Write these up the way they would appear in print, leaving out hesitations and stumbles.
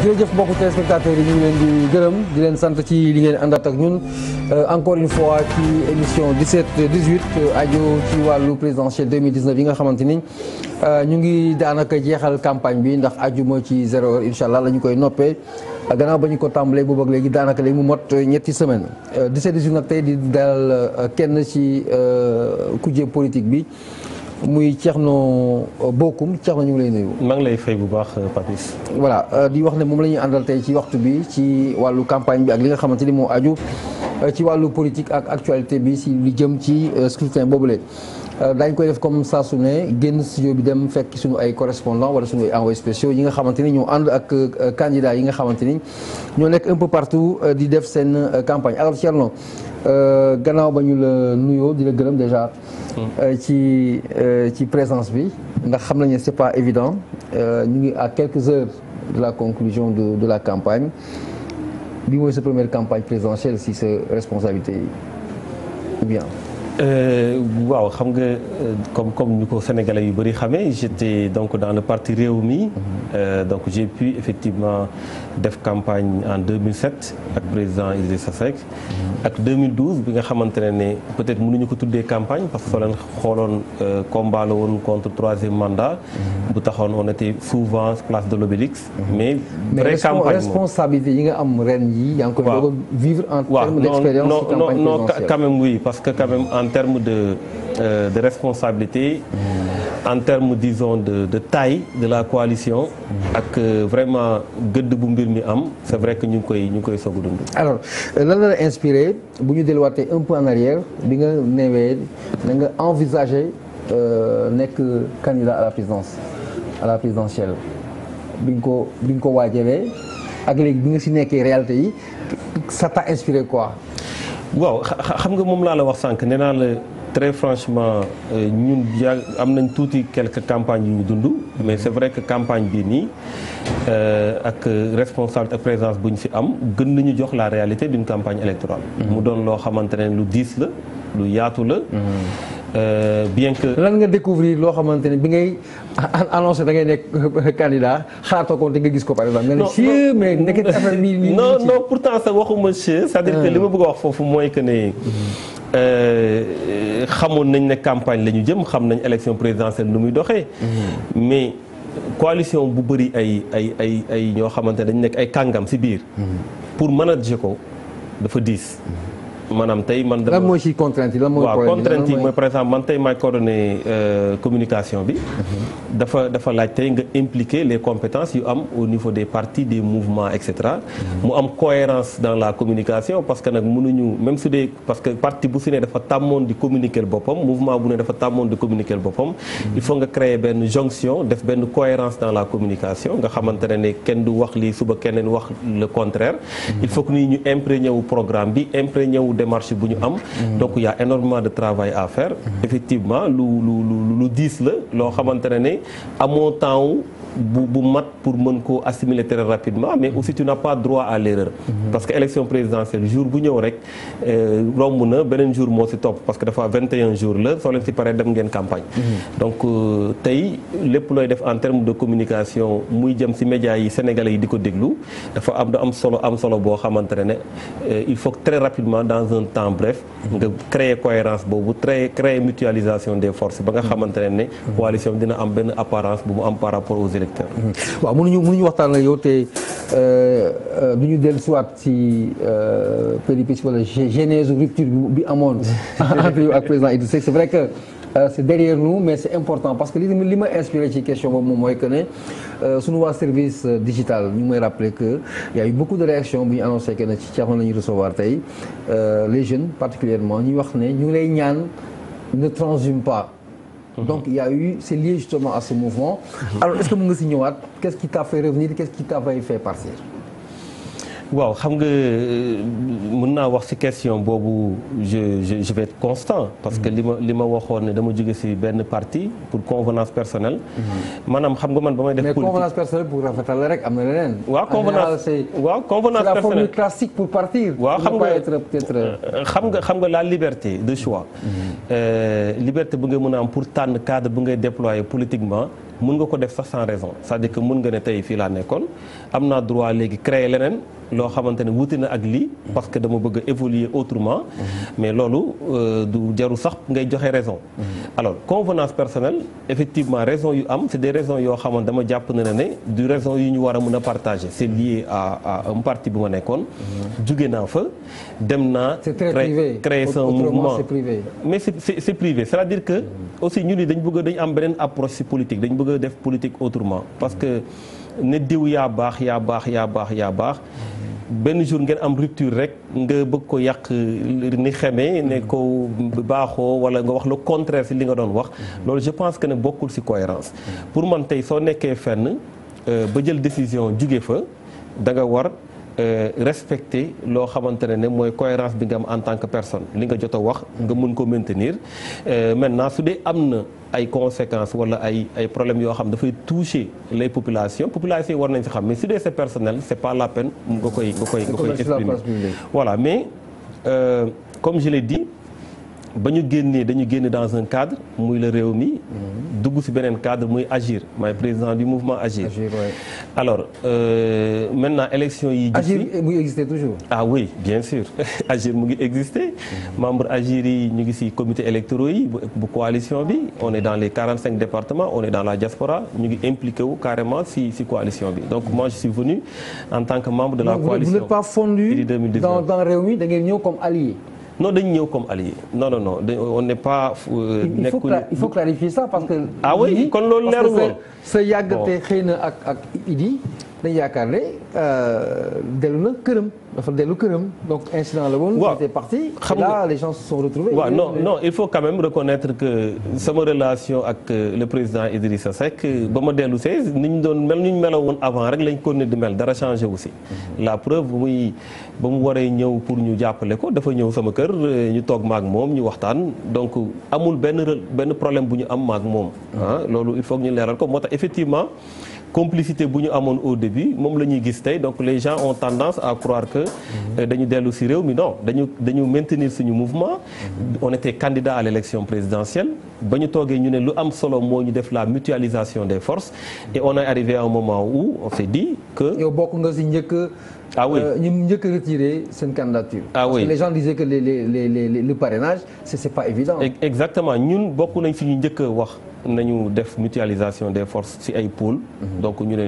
jërëjëf mbokku téléspectateurs yi ñu ngi leen di gërëm di leen sant ci li ngeen àndaat ak ñun encore une fois ci émission 17 18 aju ci wàllu présidentielle 2019 yi nga xamante ni ñu ngi daanaka jeexal campagne bi ndax ajuma ci 0 heure incha allah la ñu koy noppee gannaaw ba ñu ko tàmbalee boobu ak léegi daanaka léegi mu mot ñetti semaine 17 18 nag tey di dalal kenn ci kujje politique bi. muy Thierno Bocoum Thierno ñu ngi lay nuyu. maa ngi lay fay bu baax Papis. voilà di wax ne moom la ñuy àndal tey ci waxtu bi ci wàllu campagne bi ak li nga xamante ni moo aju ci wàllu politique ak actualité bi si li jëm ci scrutin boobule. daañu koy def comme saa su ne génn studio bi dem fekk suñu ay correspondant wala suñu ay envoyés spéciaux yi nga xamante ni ñoo ànd ak candidats yi nga xamante ni ñoo nekk un peu partout di def seen campagne alors Thierno gannaaw ba ñu la nuyoo di la gërëm déjà. ci présence bi ndax xam nañu ne c'est pas évident ñu ngi à quelques heures de la conclusion de la campagne bi mooy sa première campagne présidentielle si sa responsabilité yi ou bien. waaw xam nga comme ñu ko sénégalais yu bëri xamee j'étais donc dans le parti Rewmi donc j'ai pu effectivement def campagne en 2007 ak président Idrissa Seck ak 2012 bi nga xamante ne peut-être mënuñu ko tuddee campagne parce que soo leen xooloon combat la woon contre troisième mandat bu taxoon on était souvent place de l'Obélisque mais vraie campagne responsabilité yi nga am ren yi yaa ngi koy doog a vivre en termes d'expérience ci campagne non quand même oui parce que quand même en termes de responsabilité en termes disons de taille de la coalition ak vraiment gëdd bu mbir mi am c'est vrai que ñu ngi koy soog a dund. alors lan la inspiré bu ñu delluwaatee un peu en arrière bi nga newee na nga envisager nekk candidat à la présidentielle bi nga ko waajalee ak léegi bi nga si nekkee réalité yi ça t'a inspiré quoi. waaw xam nga moom laa la wax sànq nee naa la très franchement ñun am nañ tuuti quelques campagnes yu ñu dund mais c'est vrai que campagne bii nii ak responsabilité ak présence bu ñu fi am gën nañu jox la réalité d'une campagne électorale. mu doon loo xamante ne lu diis la lu yaatu la. bien que. lan nga découvrir loo xamante ne bi ngay annoncé da ngay nekk candidat xaatoo ko te nga gis ko par exemple. nga ne si mais nekk affaire bi non pourtant sax waxuma c'est-à-dire que li ma bëgg a wax foofu mooy que ne. xamoon nañ ne campagne la ñu jëm xam nañ élection présidentielle nu muy doxee. mais coalition bu bëri ay ñoo xamante ne dañu nekk ay kàngam ci biir. pour manager ko dafa diis. maanaam tey man. lan mooy ci contrainte yi lan mooy problème waaw contrainte yi mooy par exemple man tey maay coordonné communication bi. dafa laaj tey nga impliquer les compétences yu am au niveau des partis des mouvements et cetera. mu am cohérence dans la communication parce que nag mënuñu même su dee parce que parti bu si ne dafa tàmmoon di communiquer boppam mouvement bu ne dafa tàmmoon di communiquer boppam. il faut nga créer benn jonction def benn cohérence dans la communication nga xamante ne kenn du wax lii suba keneen wax le contraire. il faut que ñu imprégné wu programme bi imprégné wu démarche bu ñu am. donc il y a énormément de travail à faire. effectivement lu diis la loo xamante ne amoo temps bu mat pour mën koo assimiler très rapidement mais aussi tu n'as pas droit à l'erreur parce que élection présidentielle jour bu ñëw rek romb na beneen jour moo ci topp parce que dafa 21 jours la soo leen ci paree dem ngeen campagne. donc tey lépp looy def en termes de communication muy jëm ci médias yi sénégalais yi di ko déglu dafa am solo boo xamante ne il faut que très rapidement dans un temps bref nga créer cohérence boobu créer mutualisation des forces ba nga xamante ne coalition dina am benn apparence bu mu am par rapport aux électeurs. waaw mënuñu waxtaan ak yow te du ñu dellu siwaat ci péripéties wala genèse rupture bi amoon entre yow ak président Idrissa Seck c'est vrai que c'est derrière nous mais c'est important parce que li ma inspiré ci question boobu moom mooy que ne suñu waa service digital ñu ngi may rappeler que y a eu beaucoup de réactions bu ñu annoncé que ne ci Thierno la ñuy recevoir tey les jeunes particulièrement ñuy wax ne ñu ngi lay ñaan ne transhume pas. donc il y a eu c'est lié justement à ce mouvement. alors est-ce que mën nga si ñëwaat qu'est-ce qui t'a fait revenir qu'est-ce qui t'avait fait partir. waaw xam nga mën naa wax ci question boobu je vais être constant parce que li ma waxoon ne dama jóge ci benn parti pour convenance personnelle. maanaam xam nga man ba may def. politique mais convenance personnelle pour rafetal rek am na leneen. waaw convenance c'est la formule classique pour partir. waaw xam nga la liberté de choix. liberté bu nga mën a am pour tànn cadre bu ngay déployer politiquement. mun nga ko def sax sans raison c'est-à-dire que mun nga ne tey fii laa nekkoon am naa droit léegi créer leneen loo xamante ne wuute na ak lii parce que dama bëgg a évoluer autrement mais loolu du jaru sax ngay joxe raison alors convenance personnelle effectivement raison yu am c'est des raisons yoo xamante dama jàpp na ne du raison yu ñu war a mën a partager c'est lié à un parti bu ma nekkoon jóge naa fa dem naa créer son mouvement mais c'est privé c'est-à-dire que aussi ñu ni dañu am beneen approche ci politique dañu bëgg a def politique autrement parce que ne diw yaa baax benn jour ngeen am rupture rek nga bëgg ko yàq ni xamee ne ko baaxoo wala nga wax le contraire ci li nga doon wax loolu je pense que ne bokkul ci cohérence pour man tey soo nekkee fenn ba jël décision jóge fa da nga war respecter loo xamante ne mooy cohérence bi nga am en tant que personne li nga jot a wax nga mun ko maintenir maintenant su dee am na ay conséquences wala ay problèmes yoo xam dafay toucher les populations yi war nañ si xam mais su dee c'est personnel c'est pas la peine nga koy exprimer voilà mais comme je l'ai dit ba ñu dañu génn dans un cadre muy la réew mi dugg ci beneen cadre muy Agir maay président du mouvement Agir alors maintenant élection yi Agir mu ngi exister toujours ah oui bien sûr Agir mu ngi exister membre Agir yi ñu ngi ci comité électoraux yi bu coalition bi on est dans les 45 départements on est dans la diaspora ñu ngi impliqué wu carrément ci coalition bi donc moi je suis venu en tant que membre de la coalition. Vous n'êtes pas fondu dans réew mi da ngeen ñëw comme allié. Non, dañu ñëw comme allié non on n'est pas. il faut clarifier ça parce que. ah oui kon loolu leerul woon sa yàggate xëy na ak Idi dañu yaakaar ne dellu na këram dafa dellu këram donc incident la woon. waaw c'était parti. xam nga là les gens se sont retrouvés. waaw non il faut quand même reconnaître que sama relation ak le président Idrissa Seck ba ma dellu see ni ñu doon mel ni ñu meloo woon avant rek lañ ko ne di mel dara changé aussi. la preuve ba mu waree ñëw pour ñu jàppale ko dafa ñëw sama kër ñu toog maag moom ñu waxtaan donc amul benn problème bu ñu am maag moom. loolu il faut que ñu leeral ko moo tax effectivement. complicité bu ñu amoon au début moom la ñuy gis tey donc les gens ont tendance à croire que dañu dellu ci réew mi non dañu maintenir suñu mouvement on était candidat à l'élection présidentielle ba ñu toogee ñu ne lu am solo moo ñu def la mutualisation des forces et on est arrivé à un moment où on s'est dit que yow bokk nga ci njëkk oui ñu njëkk a retiré seen candidature parce que les gens disaient que le parrainage c'est pas évident exactement ñun bokk nañ ci ñu njëkk a wax nañu def mutualisation des forces ci ay pôles. donc ñu ne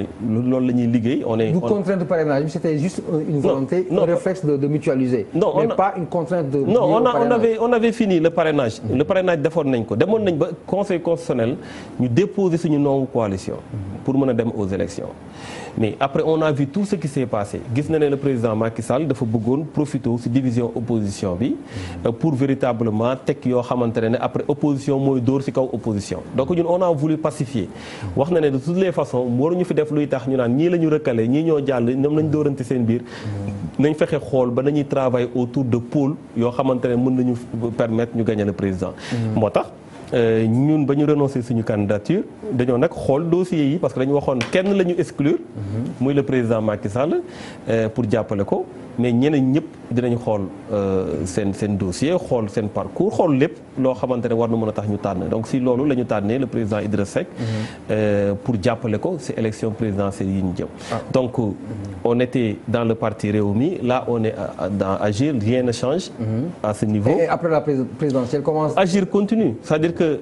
loolu la ñuy liggéey on est. du contrainte de parrainage c'était juste une volonté un réflexe de mutualiser. non mais pas une contrainte de. non on avait fini le parrainage. le parrainage defoon nañ ko demoon nañ ba conseil constitutionnel ñu déposer suñu non coalition. pour mën a dem aux élections mais après on a vu tout ce qui s'est passé gis na ne le président Macky Sall dafa bëggoon profiter ci division opposition bi. pour véritablement teg yoo xamante ne après opposition mooy dóor ci kaw opposition. donc ñun on a voulu pacifier wax na ne de toutes les façons waruñu fi def luy tax ñu naan ñii la ñu rëkkale ñii ñoo jàll ñoom lañ dóorante seen biir nañ fexe xool ba nañuy travailler autour de pôle yoo xamante ne mën nañu permettre ñu gagner le président moo tax ñun ba ñu renoncer suñu candidature dañoo nag xool dossiers yi parce que dañu waxoon kenn la ñu exclure muy le président Macky Sall pour jàppale ko mais ñeneen ñëpp dinañ xool seen dossier xool seen parcours xool lépp loo xamante ne war na mën a tax ñu tànn donc si loolu la ñu tànnee le président Idrissa Seck pour jàppale ko ci élection présidentielle yi ñu jëm donc on était dans le parti Rewmi là on est dans Agir rien ne change à ce niveau et après la présidentielle comment Agir continue c'est-à-dire que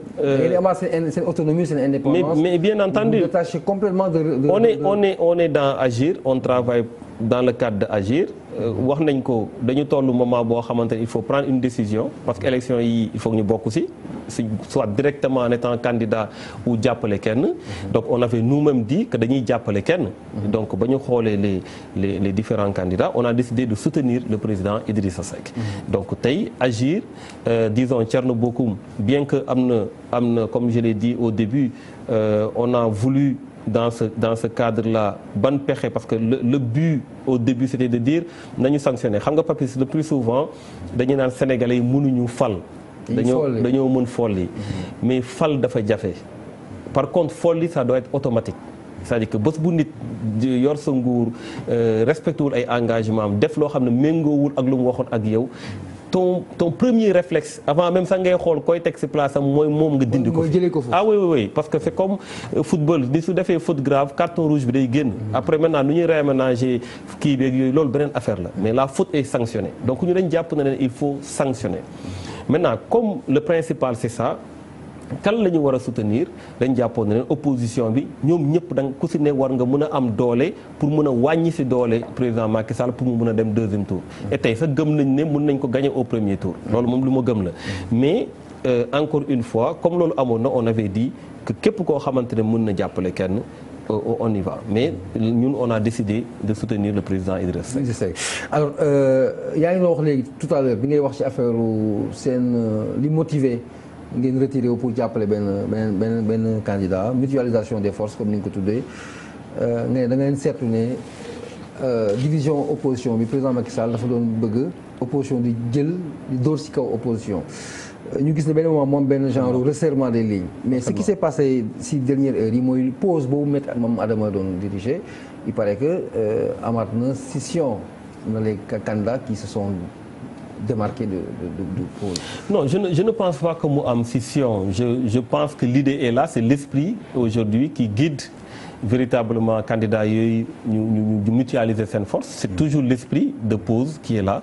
seen autonomie seen indépendance mais bien entendu détaché complètement de on est dans Agir on travaille dans le cadre de Agir wax nañ ko dañu toll moment boo xamante ne il faut prendre une décision parce que élection yi il faut ñu bokk ci soit directement en étant candidat ou jàppale kenn donc on avait nous-mêmes dit que dañuy jàppale kenn donc ba ñu xoolee les différents candidats on a décidé de soutenir le président Idrissa Seck donc tey Agir disons Thierno Bocoum bien que am na comme je l'ai dit au début on a voulu dans ce cadre-là ban pexe parce que le but au début c'était de dire nañu sanctionner xam nga Papis le plus souvent dañu naan sénégalais yi mënuñu fal dañoo mën folli mais fal dafa jafe par contre folli ça doit être automatique c'est-à-dire que bés bu nit yor sa nguur respecté wul ay engagement am def loo xam ne méngoowul ak lu mu waxoon ak yow ton premier réflexe avant même sax ngay xool koy teg ci place am mooy moom nga dindi ko. Ah oui parce que c'est comme football ni su defee faute grave carton rouge bi day génn. Après maintenant nu ñuy réaménager kii beeg yooyu loolu beneen affaire la mais la faute est sanctionnée donc ñu dañ jàpp na ne il faut sanctionner maintenant comme le principal c'est ça. kan la ñu war a soutenir dañ jàppoon ne opposition bi ñoom ñëpp da ku si ne war nga mën a am doole pour mën a wàññi si doole président Macky Sall pour mu mën a dem deuxième tour. Et tey sax gëm nañ ne mën nañ ko gagner au premier tour. loolu moom lu ma gëm la mais encore une fois comme loolu amoon na on avait dit que képp koo xamante ne mën na jàppale kenn. On y va mais ñun on a décidé de soutenir le président Idriss Seck. Alors yaa ngi wax léegi tout à l'heure bi ngay wax ci affaire seen li motivé. ngeen retiré wu pour jàppale benn candidat mutualisation des forces comme ni nga ko tuddee nga da ngeen seetlu ne division opposition bi président Macky Sall dafa doon bëgg opposition di jël di dóor ci kaw opposition ñu gis ne benn moment moom benn genre resserrement des lignes mais ce qui s'est passé ci dernière heure yi mooy pause boobu Maître Mame Adama doon dirigé il paraît que amaat na scission na les candidats qui se sont démarqué de pôle. Non, je ne pense pas que mu am scission. Je pense que l'idée est là, c'est l'esprit aujourd'hui qui guide véritablement candidat yooyu ñu mutualiser seen force. C'est toujours l'esprit de pause qui est là.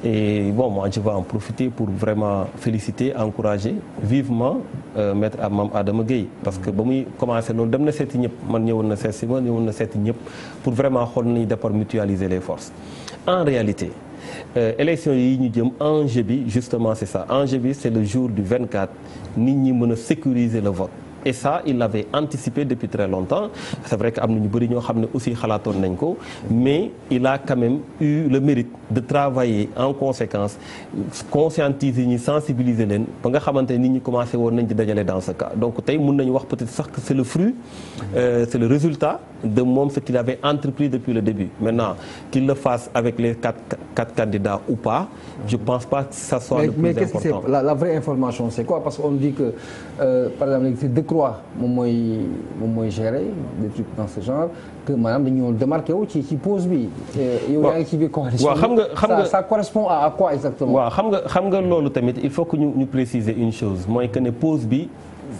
Et bon, moi je vais en profiter pour vraiment féliciter, encourager vivement Maître Mame Adama Gueye parce que ba muy commencé loolu dem na seeti ñëpp man ñëwoon na seeti ma ñëwoon na seeti ñëpp pour vraiment xool nañu d'abord mutualiser les forces. En réalité. Élection yi ñu jëm enjeu bi justement c'est ça enjeu bi c'est le jour du 24 nit ñi mën a sécuriser le vote et ça il l'avait anticipé depuis très longtemps c'est vrai que am na ñu bëri ñoo xam ne aussi xalaatoon nañ ko mais il a quand même eu le mérite de travailler en conséquence conscientiser ñi sensibiliser leen ba nga xamante ne nit ñi commencé woon nañ di dajale dans ce cas donc tey mën nañu wax peut-être sax que c'est le fruit c'est le résultat de moom ce qu'il avait entrepris depuis le début maintenant qu'il le fasse avec les quatre candidats ou pas je pense pas que ça soit le plus important. Mais la vraie information c'est quoi parce qu'on dit que par exemple c'est Decroix moom mooy gérer des trucs dans ce genre que maanaam dañoo démarqué wu ci pause bi. yow yaa ngi ci biir coalition. waaw xam nga ça correspond à quoi exactement. waaw xam nga loolu tamit il faut que ñu préciser une chose mooy que ne pause bi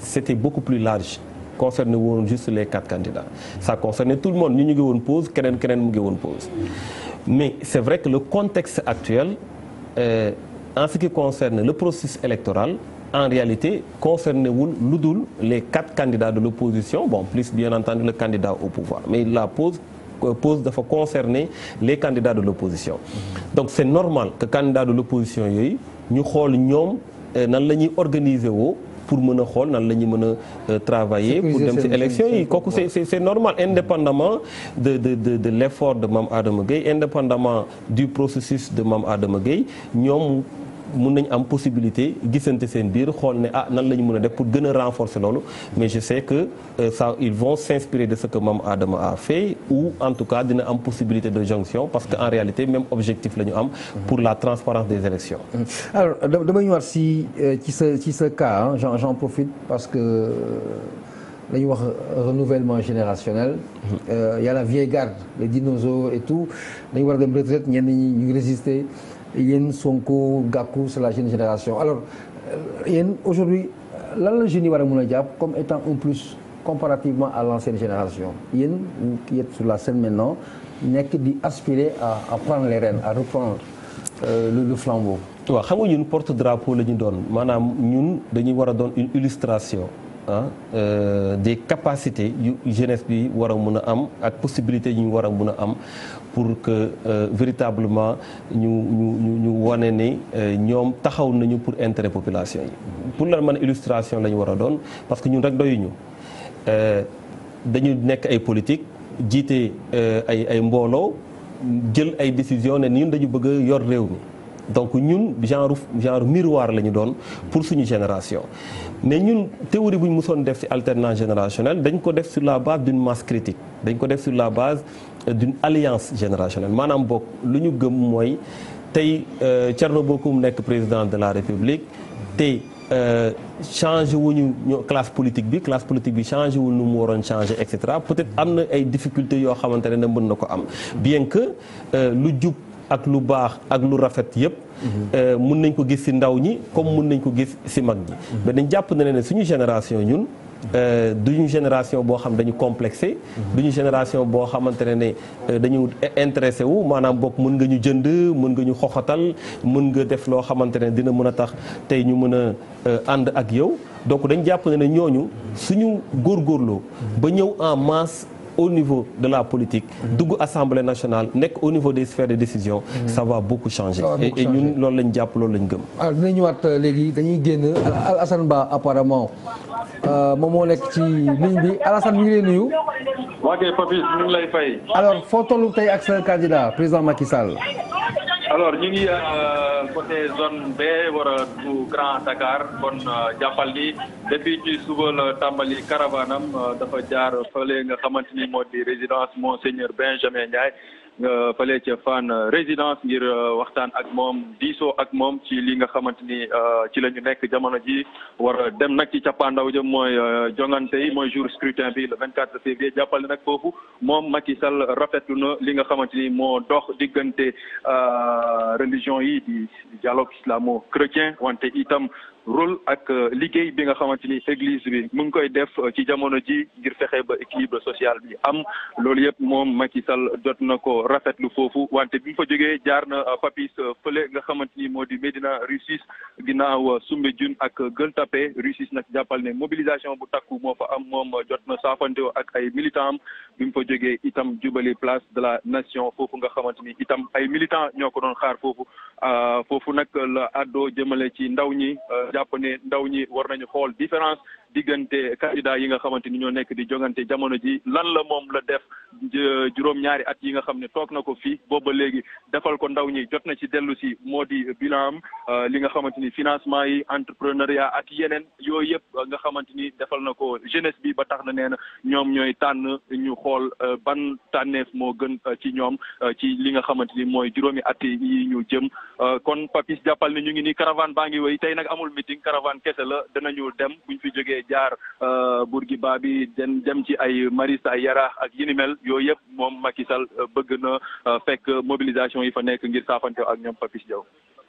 c'était beaucoup plus large. concerne woon juste les 4 candidats ça concernait tout le monde ñu ngi woon pause keneen mu ngi woon pause mais c'est vrai que le contexte actuel en ce qui concerne le processus électoral en réalité concerné wul lu dul les 4 candidats de l'opposition bon plus bien entendu le candidat au pouvoir mais la pause dafa concerner les candidats de l'opposition donc c'est normal que candidats de l'opposition yooyu ñu xool ñoom nan la ñuy organiser woo pour mën a xool nan la ñuy mën a travailler pour dem ci élection yi kooku c'est normal indépendamment de l'effort de Mame Adama Gueye indépendamment du processus de Mame Adama Gueye ñoom mën nañ am possibilité gisante seen biir xool ne nan la ñu mën a def pour gën a renforcer loolu mais je sais que ça ils vont s'inspirer de ce que Mame Adama a fait ou en tout cas dina am possibilité de jonction parce que en réalité même objectif la ñu am pour la transparence des élections. Alors damay ñëwaat ci sa cas j'en profite parce que dañuy wax renouvellement générationnel. Y a la vieille garde les dinosaures et tout dañu war a dem retraite ñenn ñi ñu ngi résister. yéen Sonko Gakou c'est la jeune génération alors yéen aujourd'hui lan la jeunes yi war a mën a jàpp comme étant un plus comparativement à l'ancienne génération yéen qui êtes sur la scène maintenant nekk di aspirer à prendre les rênes à reprendre le flambeau. waaw xam nga ñun porte-drapeau la ñu doon maanaam ñun dañuy war a doon une illustration des capacités yu jeunesse bi war a mën a am ak possibilités yu ñu war a mën a am pour que véritablement ñu wane ne ñoom taxaw nañu pour intérêt population yi. pour la man illustration la ñu war a doon parce que ñun rek doyuñu dañu nekk ay politique jiite ay mbooloo jël ay décisions ne ñun dañu bëgg a yor réew mi. donc ñun genre miroir la ñu doon pour suñu génération mais ñun théorie bu ñu mësoon def ci alternance générationnelle dañ ko def sur la base d'une masse critique dañ ko def sur la base d'une alliance générationnelle maanaam bokk lu ñu gëm mooy tey Thierno Bocoum nekk président de la République tey changé wuñu classe politique bi changé wul nu mu waroon changé et cetera peut-être am na ay difficultés yoo xamante ne mën na ko am bien que lu jub ak lu baax ak lu rafet yëpp mun nañ ko gis ci ndaw ñi comme mun nañ ko gis ci mag ñi mais dañ jàpp na ne suñu génération ñun duñu génération boo xam dañu complexé duñu génération boo xamante ne dañu intéressé wu maanaam bokk mën nga ñu jënd mën nga ñu xoxatal mën nga def loo xamante ne dina mën a tax tey ñu mën a ànd ak yow donc dañ jàpp ne ñooñu suñu góorgóorloo ba ñëw en masse au niveau de la politique dugg assemblée nationale nekk au niveau des sphères de décision ça va beaucoup changer et ñun loolu lañ jàpp loolu lañ gëm alors dina ñëwaat léegi dañuy génn Alassane Ba apparemment moom moo nekk ci ligne bi Alassane ñu ngi lay nuyu waa kay Papis ñu ngi lay fay alors foo tollu tey ak sa candidat président Macky Sall alors ñu ngi côté zone B wara bu Grand Dakar kon jàppal ni depuis ci suba la tàmbali caravanam dafa jaar fële nga xamante ni moo di résidence Monseigneur Benjamin Ndiaye fële ca Fann résidence ngir waxtaan ak moom diisoo ak moom ci li nga xamante ni ci la ñu nekk jamono ji war a dem nag ci cappaandaw jëm mooy jongante yi mooy jour scrutin bi le 24 février jàppal ne nag foofu moom Macky Sall rafetlu na li nga xamante ni moo dox diggante religion yi di dialogue islamo-chrétien wante itam rôle ak liggéey bi nga xamante ni église bi mu ngi koy def ci jamono ji ngir fexe ba équilibre social bi am loolu yëpp moom Macky Sall jot na ko rafetlu foofu wante bi mu fa jógee jaar na Papis fële nga xamante ni moo di Médina Rue 6 ginnaaw Soumbédioune ak Gueule Tapée Rue 6 nag jàppal ne mobilisation bu takku moo fa am moom jot na saafantewoo ak ay militants am bi mu fa jógee itam jubali place de la nation foofu nga xamante ni itam ay militants ñoo ko doon xaar foofu foofu nag la àddoo jëmale ci ndaw ñi jàpp ne ndaw ñi war nañu xool différence diggante candidat yi nga xamante ni ñoo nekk di jongante jamono ji lan la moom la def juróom-ñaari at yi nga xam ne toog na ko fii booba léegi defal ko ndaw ñi jot na ci dellu si moo di bilan am li nga xamante ni financement yi entrepreneuriat ak yeneen yooyu yëpp nga xamante ni defal na ko jeunesse bi ba tax na nee na ñoom ñooy tànn ñu xool ban tànneef moo gën ci ñoom ci li nga xamante ni mooy juróomi at yi ñu jëm kon Papis jàppal ne ñu ngi ni caravane baa ngi wéy tey nag amul meeting caravane kese la danañu dem buñ fi jógee jaar Bourguiba bi dem ci ay Mariste ay Yaraax ak yi ni mel yooyu yëpp moom Macky Sall bëgg na fekk mobilisation yi fa nekk ngir saafante ak ñoom Papis Diaw.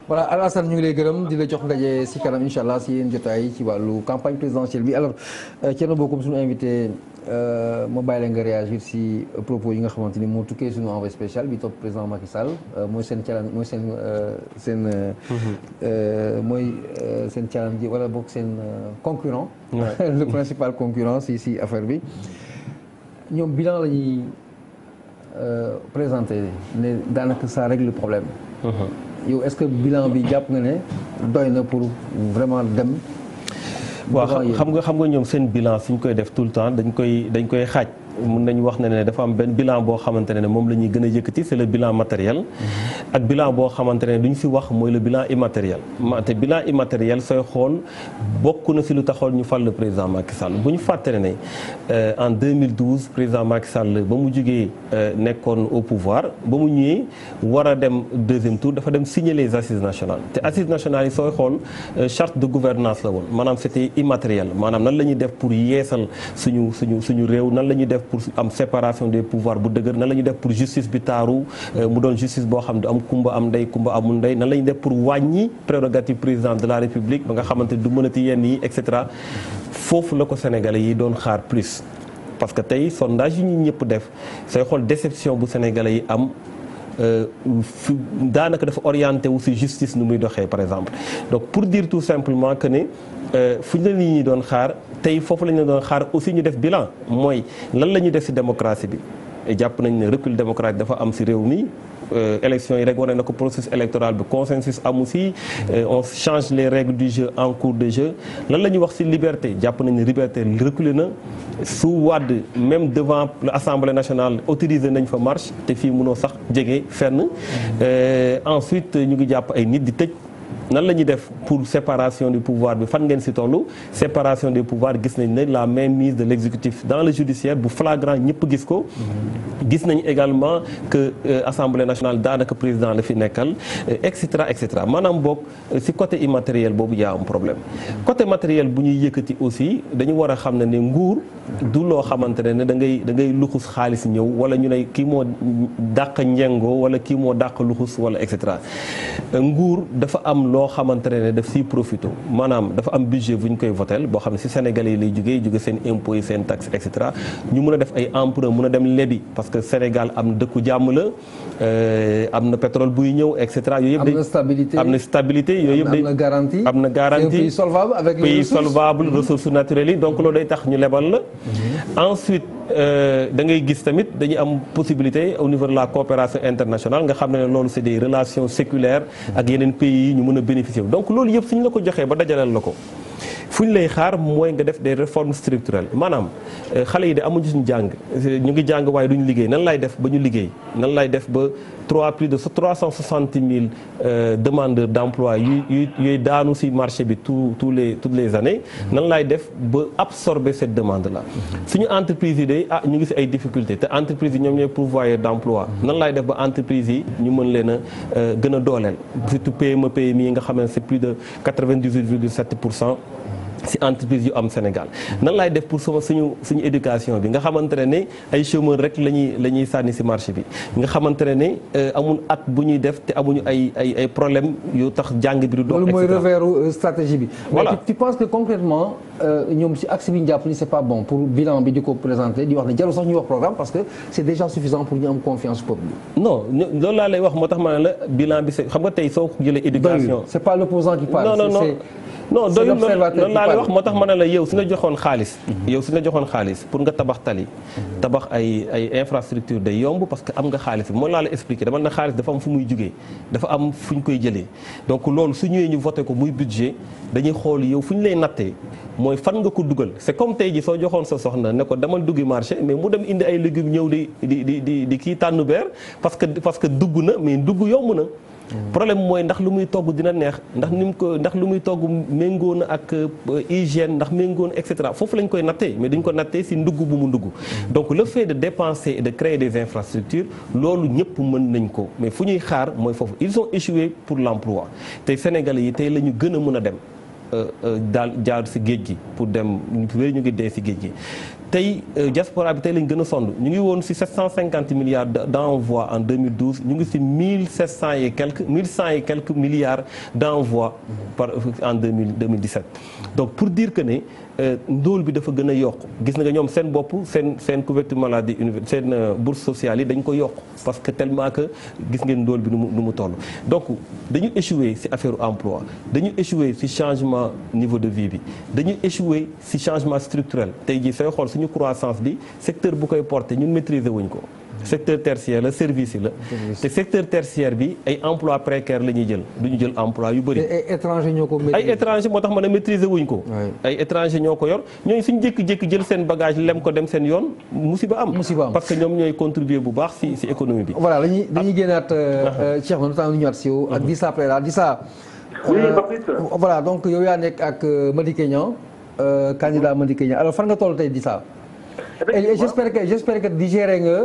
voilà Alassane ñu ngi lay gërëm di la jox ndaje si kanam incha allah si yéen jotaay ci wàllu campagne présidentielle bi alors Thierno Bocoum suñu invité ma bàyyi la nga réagir si propos yi nga xamante ni moo tukkee suñu envoyé spécial bi topp président Macky Sall mooy seen challenge mooy seen challenge wala boog seen concurrent le principal concurrent si affaire bi ñoom bilan la ñuy présenté ne daanaka ça règle le problème yow est-ce que bilan bi jàpp nga ne doy na pour vraiment dem. waaw xam nga ñoom seen bilan suñ koy def tout le temps dañ koy xaaj mën nañu wax ne dafa am benn bilan boo xamante ne moom la ñuy gën a yëkkati c'est le bilan matériel ak bilan boo xamante ne duñ si wax mooy le bilan immatériel te bilan immatériel sooy xool bokk na si lu taxoon ñu fal le président Macky Sall bu ñu fàttali ne en 2012 président Macky Sall ba mu jógee nekkoon au pouvoir ba mu ñëwee war a dem deuxième tour dafa dem signer les assises nationales te assises nationales yi sooy xool charte de gouvernance la woon maanaam c'était immatériel maanaam nan la ñuy def pour yeesal suñu réew nan la ñuy def pour am séparation des pouvoirs bu dëgër nan la ñuy def pour justice bi taaru mu doon justice boo xam ne am kumba am ndey kumba amul ndey nan la ñuy def pour wàññi prérogative président de la république ba nga xamante du mënati yenn yi et cetera foofu la ko sénégalais yi doon xaar plus parce que tey sondage yi ñu ñëpp def sooy xool déception bu sénégalais yi am daanaka dafa orienté wu ci justice nu muy doxee par exemple donc pour dire tout simplement que ne fu ñu la nit ñi doon xaar tey foofu la ñu doon xaar aussi ñu def bilan mooy lan la ñuy def ci démocratie bi jàpp nañ ne recul démocratique dafa am ci réew mi élection yi rek wane na ko processus électoral bi consensus amu ci on change les règles du jeu en cours de jeu lan la ñuy wax ci liberté jàpp nañ ne liberté reculé na su Wade même devant l'Assemblée nationale autorisé nañ fa marche te fii mënoo sax jege fenn ensuite ñu ngi jàpp ay nit di tëj nan la ñuy def pour séparation du pouvoir bi fan ngeen si tollu séparation des pouvoirs gis nañ ne la mainmise de l'exécutif dans le judiciaire bu flagrant ñëpp gis ko. gis nañ également que assemblée nationale daanaka président la fi nekkal et cetera maanaam boog si côté immatériel boobu yaa am problème. côté matériel bu ñuy yëkkati aussi dañu war a xam ne nguur du loo xamante ne da ngay luxus xaalis ñëw wala ñu ne kii moo dàq njengoo wala kii moo dàq luxus wala et cetera nguur dafa am loo xamante ne daf siy profité maanaam dafa am budget bu ñu koy votel boo xam ne si Sénégalais yi lay jóge seen impôts yi seen taxes et cetera ñu mën a def ay emprunt mën a dem lebi parce que Sénégal am na dëkku jàmm la am na pétrole buy ñëw et cetera yooyu yëpp am na stabilité yooyu yëpp am na garantie am na garantie pays solvable avec pays solvable ressources naturelles yi donc loolu day tax ñu lebal la ensuite da ngay gis tamit dañuy am possibilité au niveau de la coopération internationale nga xam ne loolu c'est des relations séculaires ak yeneen pays yi ñu mën a bénéficier donc loolu yëpp suñu la ko joxee ba dajaleel la ko fu ñu lay xaar mooy nga def des réformes structurelles maanaam xale yi de amuñu suñu jàng ñu ngi jàng waaye duñu liggéey nan lay def ba ñu liggéey nan lay def ba plus de 360 000 demandeurs d'emploi yuy daanu ci marché bi toutes les années nan lay def ba absorber cette demande là suñu entreprise yi de ñu ngi ci ay difficultés te entreprise yi ñoom ñooy pourvoyeur d'emploi nan lay def ba entreprise yi ñu mën leen a gën a dooleel surtout PME PMI yi nga xam ne c'est plus de 98,7% ci entreprise yu am Sénégal nan laay def pour suñu éducation bi nga xamante ne ay chômeurs rek la ñuy sànni ci marché bi nga xamante ne amul at bu ñuy def te amuñu ay problème yu tax jàng bi du dox. loolu mooy revers stratégie bi. voilà mais tu penses que concrètement ñoom ci axe bi ñu jàpp ni c'est pas bon pour bilan bi di ko présenter di wax ne jarul sax ñuy wax programme parce que c'est déjà suffisant pour ñu am confiance peuple bi. non loolu laa lay wax moo tax ma ne la bilan bi xam nga tey soo jëlee éducation. c'est pas l'opposant qui parle. non doyul loolu laa lay wax moo tax ma ne la yow si nga joxoon xaalis pour nga tabax tali tabax ay infrastructure day yomb parce que am nga xaalis bi moo laa la expliquer dama ne xaalis dafa am fu muy jugee dafa am fu ñu koy jëlee donc loolu su ñëwee ñu voté ko muy budget dañuy xool yow fu ñu lay nattee mooy fan nga ko dugal c'est comme tey ji soo joxoon sa soxna ne ko demal duggi marché mais mu dem indi ay légumes ñëw di kii tànn beer parce que dugg na mais dugg yomb na. problème mooy ndax lu muy togg dina neex ndax lu muy togg méngoo na ak hygiène ndax méngoo na et cetera foofu lañ koy nattee mais duñ ko nattee ci ndugg bu mu ndugg donc le fait de dépenser et de créer des infrastructures loolu ñëpp mën nañ ko mais fu ñuy xaar mooy foofu ils ont échoué pour l'emploi tey Sénégalais yi tey la ñu gën a mën a dem daal jaar ci géej gi pour dem ñu ngi dee ci géej gi tey diaspora bi tey lañ gën a sonn ñu ngi woon ci 750 milliards d'envois en 2012 ñu ngi ci 1100 et quelques milliards d'envois en 2017 donc pour dire que ne ndóol bi dafa gën a yokk gis nga ñoom seen bopp seen couverture maladie seen bourse sociale yi dañ ko yokk parce que tellement que gis ngeen ndóol bi nu mu toll donc dañu échouer ci affaire emploi dañu échouer ci changement niveau de vie bi dañu échouer ci changement structurel tey jii sooy xool suñu croissance bi secteur bu koy porter ñun maîtriser wuñ ko secteur tertiaire la service yi la te secteur tertiaire bi ay emploi précaire la ñuy jël duñu jël emploi yu bëri ay étranger ñoo ko ay étranger moo tax ma ne maîtriser wuñ ko ay étranger ñoo ko yor ñooñu suñu jékki-jékki jël seen bagage lem ko dem seen yoon musiba am parce que ñoom ñooy contribuer bu baax ci économie bi voilà dañuy génnaat Cheikh na temps ñu ñëwaat si yow ak Dissa Préra Dissa voilà donc yow yaa nekk ak Madické Niang candidat Madické Niang alors fan nga toll tey Dissa et j'espère que digéré nga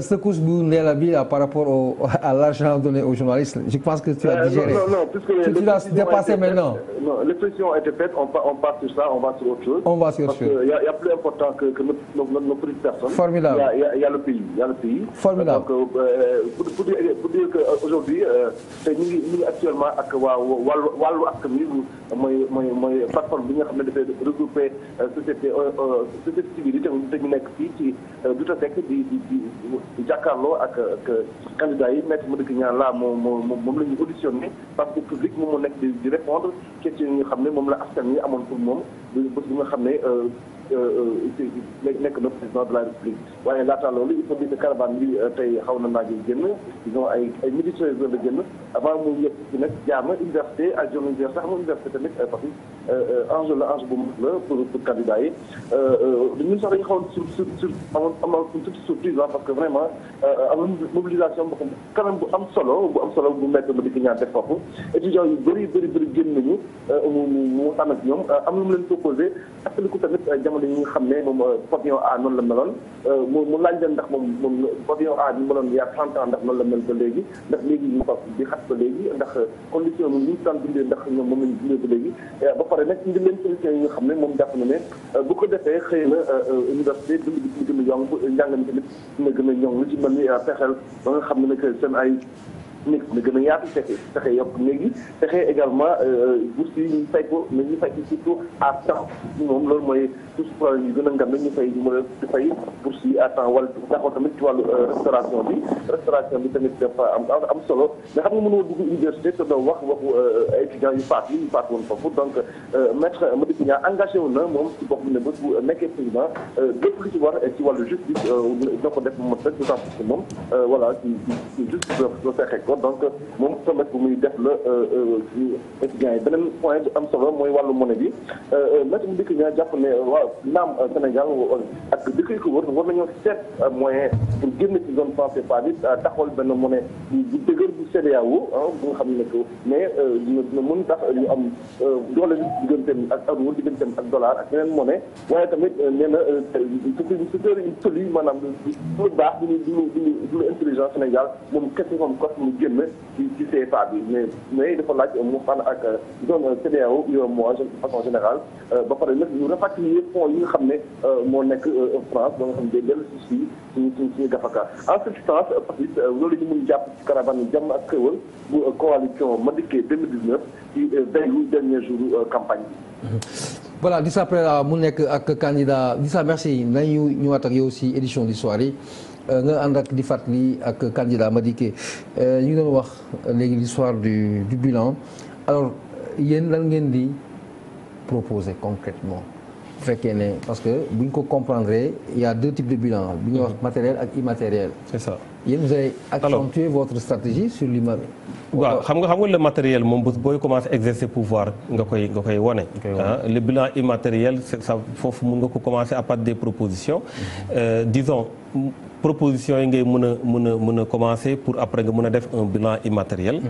secousse bu Ndella bi là par rapport à l'argent donné aux journalistes je pense que tu as digéré. Non, puisque tu l'as dépassé maintenant. Non, l'expression a été faite, on part sur ça, on va sur autre chose. Parce qu'il y a plus important que nos petites personnes. Formidable. Il y a le pays, Formidable. Donc pour dire qu'aujourd'hui ñu ngi actuellement ak wàllu askan wi mooy plateforme bi nga xam ne dafay regrouper société civile te ñu nekk fii ci Douta Seck di jàkkaarloo ak candidats yi Maître Madické Niang là moom la ñu auditionné parce que public moom moo nekk di répondre question yi nga xam ne moom la askan wi amoon pour moom bés bi nga xam ne nekk na président de la République waaye laata loolu il faut dire que caravane bi tey xaw na naaj génn disons ay midi 13 heures la génn avant mu yegg ci nag jaar na université ak jeune université xam nga université tamit parce que enjeu bu mag la pour candidat yi ñun sax dañu xawoon sur amoon une toute surprise parce que vraiment am na mobilisation boo xam quand même bu am solo bu mettre ba di ko ñaan def foofu étudiants yu bëri génn nañu mu tànn ak ñoom am lu mu leen proposé fàttaliku tamit jamono yi nga xam ne moom pavillon A noonu la meloon mu laaj leen ndax moom pavillon A bi meloon il y a 30 ans ndax noonu la mel ba léegi ndax léegi ñu fas di xat ba léegi ndax condition yi ñu daan dundee ndax ñoom moom lañu dundee ba léegi ba pare nag indi leen solution yi nga xam ne moom jàpp na ne bu ko defee xëy na université dund bi gën a yomb njàng mi tamit dina gën a ñoŋ lu ci mel ni fexeel ba nga xam ne nag seen ay nit na gën a yaatu fexe yokk léegi fexe également bourse yi ñu fay ko mais ñu fay ko surtout à temps moom loolu mooy tout problème yu gën a ngam na ñu fay mën a fay bourse yi à temps wala taxaw tamit ci wàllu restauration bi tamit dafa am solo nga xam nga mënoo dugg université te doo wax waxu étudiants yu faat woon foofu donc maître Madické Niang engagé wu na moom ci bopp ne bés bu nekkee président lépp lu ci war ci wàllu justice doo ko def moom rek d'autant plus que moom voilà ci justice doo fexe ko donc moom sommet bu muy def la ci étudiants yi beneen point bu am solo mooy wàllu monnaie bi maître Madické Niang jàpp ne waaw naam Sénégal ak dëkk yi ko wër war nañoo seet moyen pour génn ci zone franc CFA bi taxawal benn monnaie bu dëgër bu CEDEAO bu nga xam ne que mais dina mën tax ñu am doole digganteem ak euro digganteem ak dollar ak yeneen monnaie waaye tamit nee na secteur yi tël yi maanaam lu baax du intelligent Sénégal moom kese moom kos mu génn ci CFA bi mais dafa laaj mu fan ak zone CEDEAO UEMOA de façon générale ba pare nag ñu rapatrier fonds yi nga xam ne moo nekk France ba nga xam ne dellu si suñu gafaka en substance parce que loolu ñu mun jàpp ci caravane yi jàmm ak xéwal bu coalition Madické 2019 ci veille dernier jour campagne bi. Voilà Dissa Préra mu nekk ak candidat Dissa merci nañu ñëwaat ak yow si édition du soir yi nga ànd ak di fàttali ak candidat Madické ñu ngi doon wax léegi l'histoire du bilan alors yéen lan ngeen di proposer concrètement bu fekkee ne parce que bu ñu ko comprendre il y a deux types de bilan bi ñuy wax matériel ak immatériel. C'est ça. Yéen vous avez accentué votre stratégie sur l'immatériel. waaw xam nga le matériel moom booy commencer exercer pouvoir nga koy wane. Le bilan immatériel ça foofu mun nga ko commencer à partir des propositions disons propositions yi ngay mën a commencer pour après nga mën a def un bilan immatériel.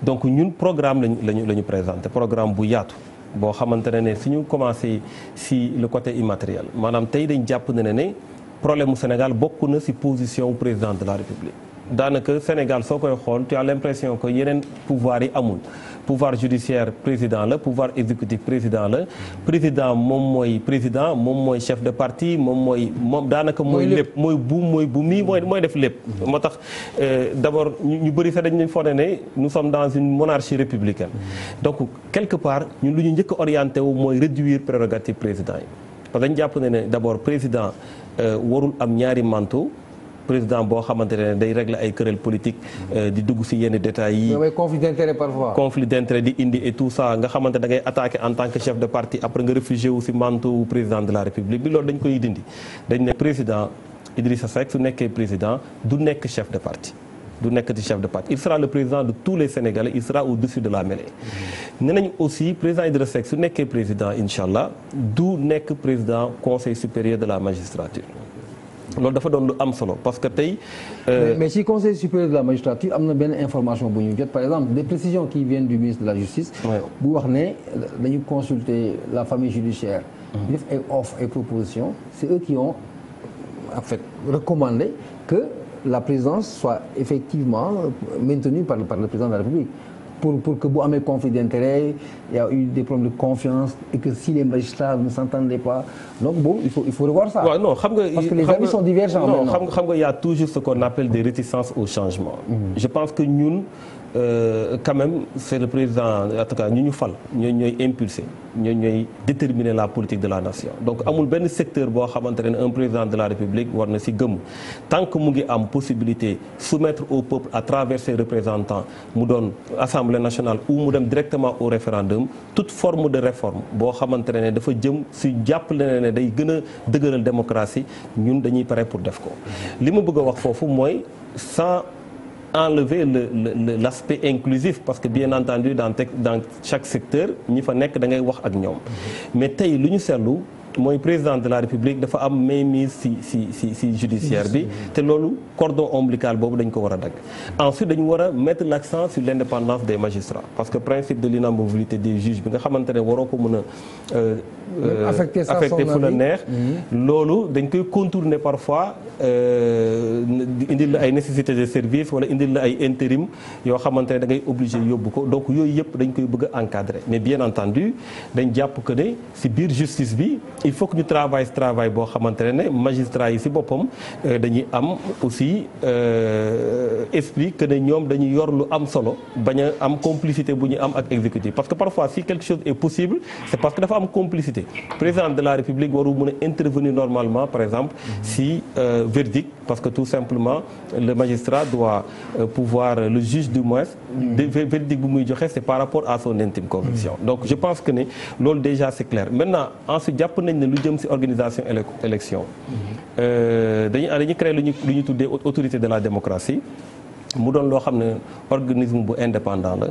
Donc ñun programme lañu présenter programme bu yaatu. boo xamante ne suñu commencé si le côté immatériel maanaam tey dañ jàpp ne problème mu Sénégal bokk na si position wu président de la République daanaka Sénégal soo koy xool tu as l'impression que yeneen pouvoir yi amul pouvoir judiciaire président la pouvoir exécutif président la président moom mooy chef de parti moom daanaka mooy lépp mooy bu mii mooy def lépp moo tax d'abord ñu bëri sax dañu foog ne nous sommes dans une monarchie républicaine donc quelque part ñun lu ñu njëkk a orienté wu mooy réduire prérogative président yi parce que dañu jàpp ne d'abord président warul am ñaari manteau président boo xamante ne day régler ay querelle politique di dugg ci yenn détails yi. mais conflit d'intérêt parfois. conflit d'intérêt di indi et tout ça nga xamante da ngay attaquer en tant que chef de parti après nga réfugié wu ci manteau président de la République bi loolu dañ koy dindi dañ ne président Idrissa Seck su nekkee président du nekk chef de parti. du nekk ci chef de parti il sera le président de tous les Sénégalais il sera au-dessus de la mêlée. nee nañ aussi président Idrissa Seck su nekkee président incha allah du nekk président conseil supérieur de la magistrature. loolu dafa doon lu am solo parce que tey. mais ci conseil supérieur de la magistrature am na benn information bu ñu jot par exemple des précisions qui viennent du ministre de la justice. bu wax ne dañu consulter la famille judiciaire. ñu def ay offres ay propositions c'est eux qui ont en fait recommandé que la présidence soit effectivement maintenue par le président de la République. Pour que bu amee conflit d'intérêt il y a eu des problèmes de confiance et que si les magistrats ne s'entendaient pas donc bon il faut revoir ça. Ouais, non, xam nga parce que les avis sont divergents. Non xam nga y a toujours ce qu'on appelle des réticences au changement. Je pense que ñun quand même c'est le président en tout cas ñu ñu fal ñooy impulser ñooy déterminer la politique de la nation donc amul benn secteur boo xamante ne un président de la République war na ci gëmm tant que mu ngi am possibilité soumettre au peuple à travers ses représentants mu doon Assemblée nationale ou mu dem directement au référendum toute forme de réforme boo xamante ne dafa jëm ci jàppale ne day gën a dëgëral démocratie ñun dañuy pare pour def ko li ma bëgg a wax foofu mooy sans enlever l'aspect inclusif parce que bien entendu dans chaque secteur ñi fa nekk da ngay wax ak ñoom mais tey lu ñu seetlu mooy président de la République dafa am mainmise ci judiciaire bi te loolu cordon ombilical boobu dañ ko war a dagg ensuite dañu war a mettre l'accent sur l'indépendance des magistrats parce que principe de l'inamovibilité des juges bi nga xamante ne waroo ko mën a affecté fu la neex loolu dañ koy contourner parfois indil la ay nécessité de service wala indil la ay intérim yoo xamante ne da ngay obligé yóbbu ko donc yooyu yëpp dañ koy bëgg a encadrer mais bien entendu dañ jàpp que ne ci biir justice bi il faut que ñu travail boo xamante ne magistrats yi ci boppam dañuy am aussi esprit que ne ñoom dañuy yor lu am solo bañ a am complicité bu ñu am ak exécutif parce que parfois si quelque chose est possible c'est parce que dafa am complicité président de la République waru mën a intervenir normalement par exemple si verdict parce que tout simplement le magistrat doit pouvoir le juge du moins verdict bu muy joxe c'est par rapport à son intime conviction donc je pense que ne loolu déjà c'est clair maintenant ensuite jàpp nañ ne lu jëm ci organisation élection dañuy créer lu ñu tuddee autorité de la démocratie mu doon loo xam ne organisme bu indépendant la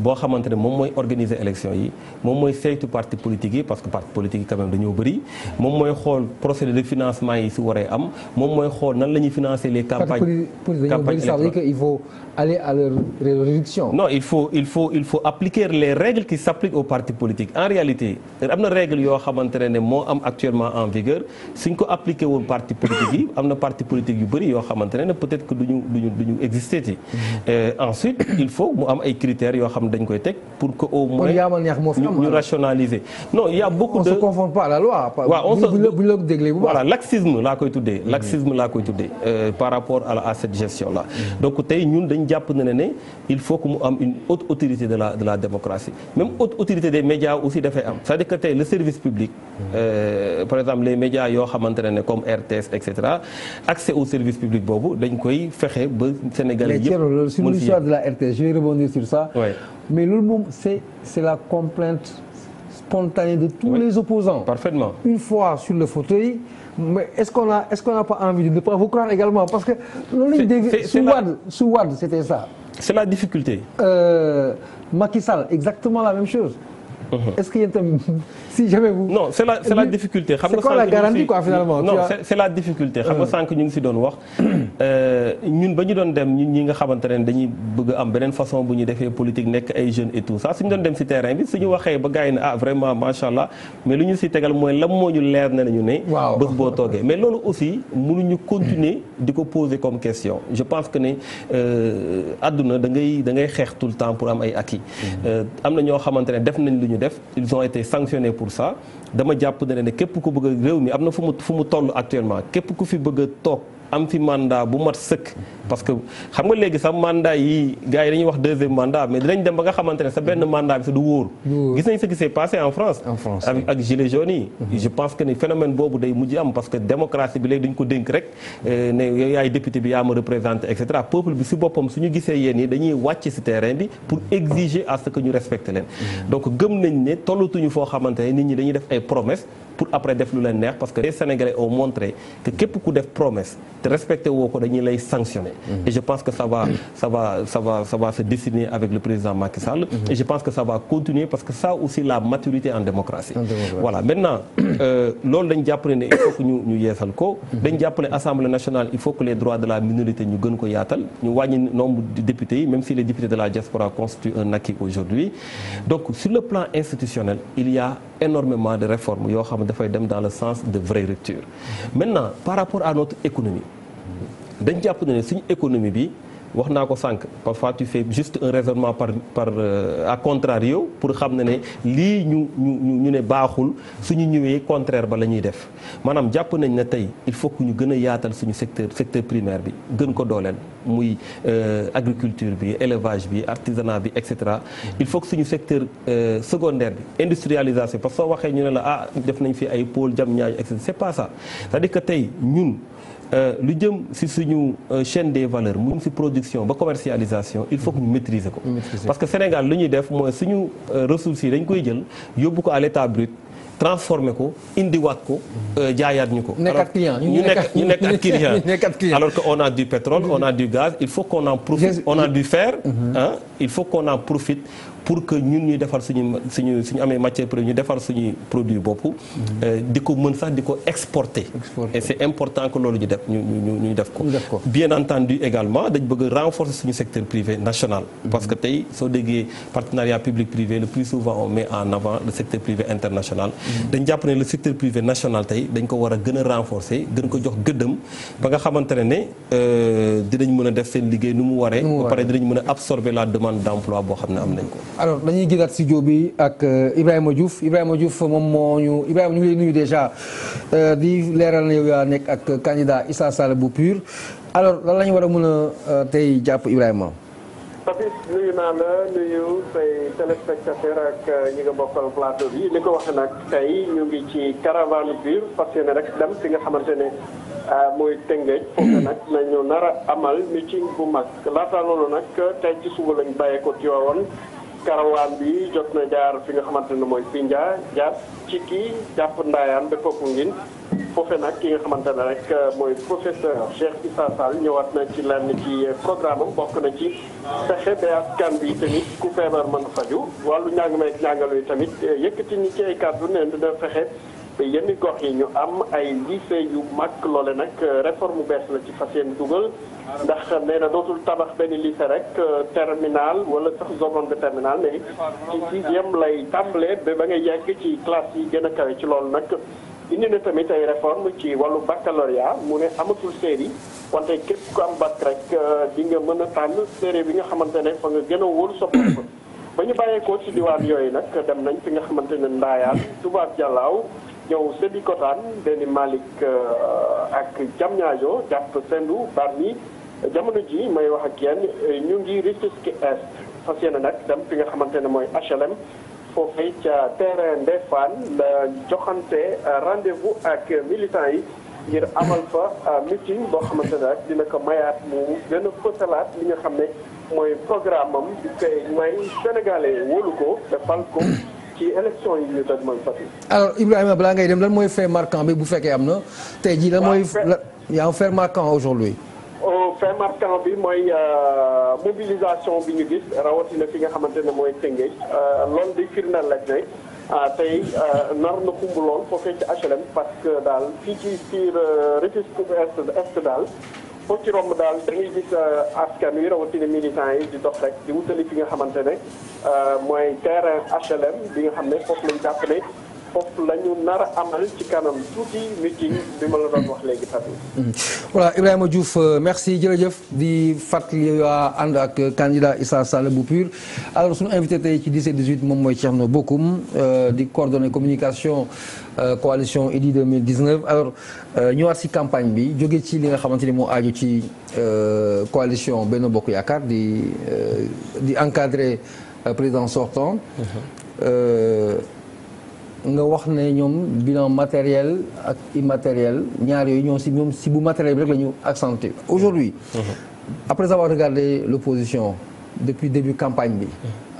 boo xamante ne moom mooy organiser élection yi moom mooy saytu parti politique yi parce que parti politique yi quand même dañoo bëri moom mooy xool procédé de financement yi si waree am moom mooy xool nan la ñuy financer les campagnes électorales. Il faut aller à leur réduction. Non, il faut appliquer les règles qui s'appliquent aux partis politiques. En réalité am na règle yoo xamante ne moo am actuellement en vigueur suñ ko appliqué woon parti politique yi am na parti politique yu bëri yoo xamante ne peut-être que duñu exister. Ensuite il faut mu am ay critères yoo xam ne dañ koy teg pour que au moins ñu rationaliser non il y a beaucoup de on se conforme pas à la loi. waaw bu ñu la déglee bu baax. voilà laxisme laa koy tuddee par rapport à cette gestion là donc tey ñun dañ jàpp ne il faut que mu am une haute autorité de la démocratie même haute autorité des médias aussi dafay am c'est-à-dire que tey le service public par exemple les médias yoo xamante ne comme RTS et cetera accès au service public boobu dañ koy fexe ba Sénégal sur l'histoire de la RTS, je vais rebondir sur ça. Ouais. Mais c'est la complainte spontanée de tous les opposants. Parfaitement. Une fois sur le fauteuil, mais est-ce qu'on n'a pas envie de ne pas vous croire également? Parce que sous Wade, c'était ça. C'est la difficulté. Macky Sall, exactement la même chose. Est-ce qu'il y a si jamais vous. Non, c'est la difficulté. C'est quoi la garantie quoi finalement? Non, c'est la difficulté. Xam nga sànq ñu ngi si doon wax ñun ba ñu doon dem ñun ñi nga xamante ne dañuy bëgg am beneen façon bu ñu defee politique nekk ay jeunes et tout ça suñu doon dem si terrain bi suñu waxee ba gars yi ne vraiment macha allah mais lu ñu si tegal mooy lan moo ñu leer na ñu ne. waaw bés boo toogee mais loolu aussi mënuñu continuer di ko poser comme question je pense que ne àdduna da ngay xeex tout le temps pour am ay acquis. am na ñoo xamante ne def nañ lu ñu def ils ont été sanctionnés pour ça dama jàpp ne képp ku bëgg a réew mi am na fu mu toll actuellement képp ku fi bëgg a toog am fi mandat bu mat sëkk parce que xam nga léegi sax mandat yi gars yi dañuy wax deuxième mandat mais dinañ dem ba nga xamante ne sa benn mandat bi sa du wóor gis nañ ce qui s'est passé en France ak gilets jaunes yi je pense que ni phénomène boobu day mujj am parce que démocratie bi léegi dañ ko dénk rek ne yow yaay député bi yaa ma représenté et cetera peuple bi si boppam suñu gisee yéen yi dañuy wàcc si terrain bi pour exiger à ce que ñu respecte leen donc gëm nañ ne tollatuñu foo xamante ne nit ñi dañuy def ay promesses pour après def lu leen neex parce que les Sénégalais ont montré que képp ku def promesse te respecté woo ko dañuy lay sanctionner et je pense que ça va se dessiner avec le président Macky Sall et je pense que ça va continuer parce que ça aussi la maturité en démocratie voilà maintenant loolu dañ jàpp ne il faut que ñu yeesal ko dañ jàpp ne Assemblée nationale il faut que les droits de la minorité ñu gën ko yaatal ñu wàññi nombre de députés yi même si les députés de la diaspora constituent un acquis aujourd'hui donc sur le plan institutionnel il y a énormément de réformes yoo xam ne dafay dem dans le sens de vraie rupture maintenant par rapport à notre économie dañ jàpp ne suñu économie bi wax naa ko sànq parfois tu fais juste un raisonnement à contrario pour xam ne lii ñu ne baaxul suñu ñëwee contraire ba la ñuy def maanaam jàpp nañ ne tey il faut que ñu gën a yaatal suñu secteur primaire bi gën ko dooleel muy agriculture bi élevage bi artisanat bi et cetera il faut que suñu secteur secondaire bi industrialisation parce que soo waxee ñu ne la def nañ fi ay pôle jam ñaaju et cetera c'est pas ça c'est-à-dire que tey ñun lu jëm ci suñu chaîne des valeurs mu jëm ci production ba commercialisation il faut que ñu maîtriser ko parce que Sénégal lu ñuy def mooy suñu ressources yi dañ koy jël yóbbu ko à l'état brut transformer ko indiwaat ko jaayaat ñu ko ñu nekk ak client alors que on a du pétrole on a du gaz il faut qu'on en profite on a du fer il faut qu'on en profite pour que ñun ñuy defar suñu amee matière première ñu defar suñuy produit bopp di ko mën sax di ko exporter et c'est important que loolu ñu def ko bien entendu également dañ bëgg a renforcer suñu secteur privé national parce que tey soo déggee partenariat public privé le plus souvent on met en avant le secteur privé international dañ jàpp ne le secteur privé national tey dañ ko war a gën a renforcer gën ko jox gëddëm ba nga xamante ne dinañ mën a def seen liggéey nu mu waree ba pare dinañ mën a absorber la demande d'emploi boo xam ne am nañ ko. alors dañuy gënaat studio bi ak Ibrahima Diouf moom moo ñu Ibrahima ñu ngi lay nuyu déjà di leeral na yow yaa nekk ak candidat Issa Sall bu PUR alors lan la ñu war a mën a tey jàpp Ibrahima. Papis nuyu naa la nuyu say téléspectateur ak ñi nga bokkal plateau bi li ko waxee nag tey ñu ngi ci caravane PUR parce que rek dem fi nga xamante ne mooy Tëngéej foofu nag nañu nar a amal meeting bu mag laata loolu nag tey ci suba lañ bàyyeekoo Tivaouane caravane bi jot na jaar fi nga xamante ne mooy Sindia jaar Cikki jàpp Ndayane ba Popenguine foofe nag ki nga xamante ne rek mooy professeur Cheikh Issa Sall ñëwaat na ci lenn ci programme am bokk na ci fexe ba askan bi tamit ku feebar mën a faju wàllu njàng meek njàngal yi tamit yëkkati ni ci ay kàddu ne dina fexe ba yenn gox yi ñu am ay lycée yu mag loole nag réforme bees la ci fas yéene dugal ndax nee na dootul tabax benn lycée rek terminal wala sax seconde de terminal mais ci sixième lay tàmbalee ba ngay yegg ci classe yi gën a kawe ci loolu nag indi na tamit ay réforme ci wàllu baccalauréat mu ne amatul série wante képp ku am bac rek di nga mën a tànn série bi nga xamante ne fa nga gën a wóolu soppali ko ba ñu bàyyeekoo ci diwaan yooyu nag dem nañ fi nga xamante ne Ndayane Tubaab Jalaaw ñëw Sébikotane Déni Malick ak Diamniadio jàpp Sendou Bargny jamono ji may wax ak yéen ñu ngi Rufisque Est fas yéene nag dem fi nga xamante ne mooy HLM foofee ca terrain Ndefane la joxante rendez-vous ak militants yi ngir amal fa meeting boo xamante ne rek dina ko mayaat mu gën a fësalaat li nga xam ne mooy programme am di koy may sénégalais wóolu ko defal ko ci élection yi ñu daj mooy Fatick. alors Ibrahima balaa ngay dem lan mooy fait marquant bi bu fekkee am na tey jii lan mooy y a un fait marquant aujourd'hui. fait marquant bi mooy mobilisation bi ñu gis rawatina fi nga xamante ne mooy Tëngéej loolu di firndeel rek ne tey nar na xumb lool foofee ci HLM parce que daal fii ci biir Rufisque Est daal foo ci romb daal da ngay gis askan wi rawatina militants yi di dox rek di wutali fi nga xamante ne mooy terrain HLM bi nga xam ne foofu lañ jàpp ne foofu la ñu nar a amal ci kanam tuuti meeting bi ma la doon wax léegi Fatou. voilà Ibrahima Diouf merci jërëjëf di fàttali waa ànd ak candidat Issa Sall bu PUR alors suñu invité tey ci 17-18 moom mooy Thierno Bocoum di coordonner communication coalition Idy 2019 alors ñëwaat si campagne bi jóge ci li nga xamante ni moo aaju ci coalition Benno Bokk Yaakaar di encadrer président sortant. nga wax ne ñoom bilan matériel ak immatériel ñaar yooyu ñoom si bu matériel bi rek la ñu accentué aujourd'hui après avoir regardé l'opposition depuis début campagne bi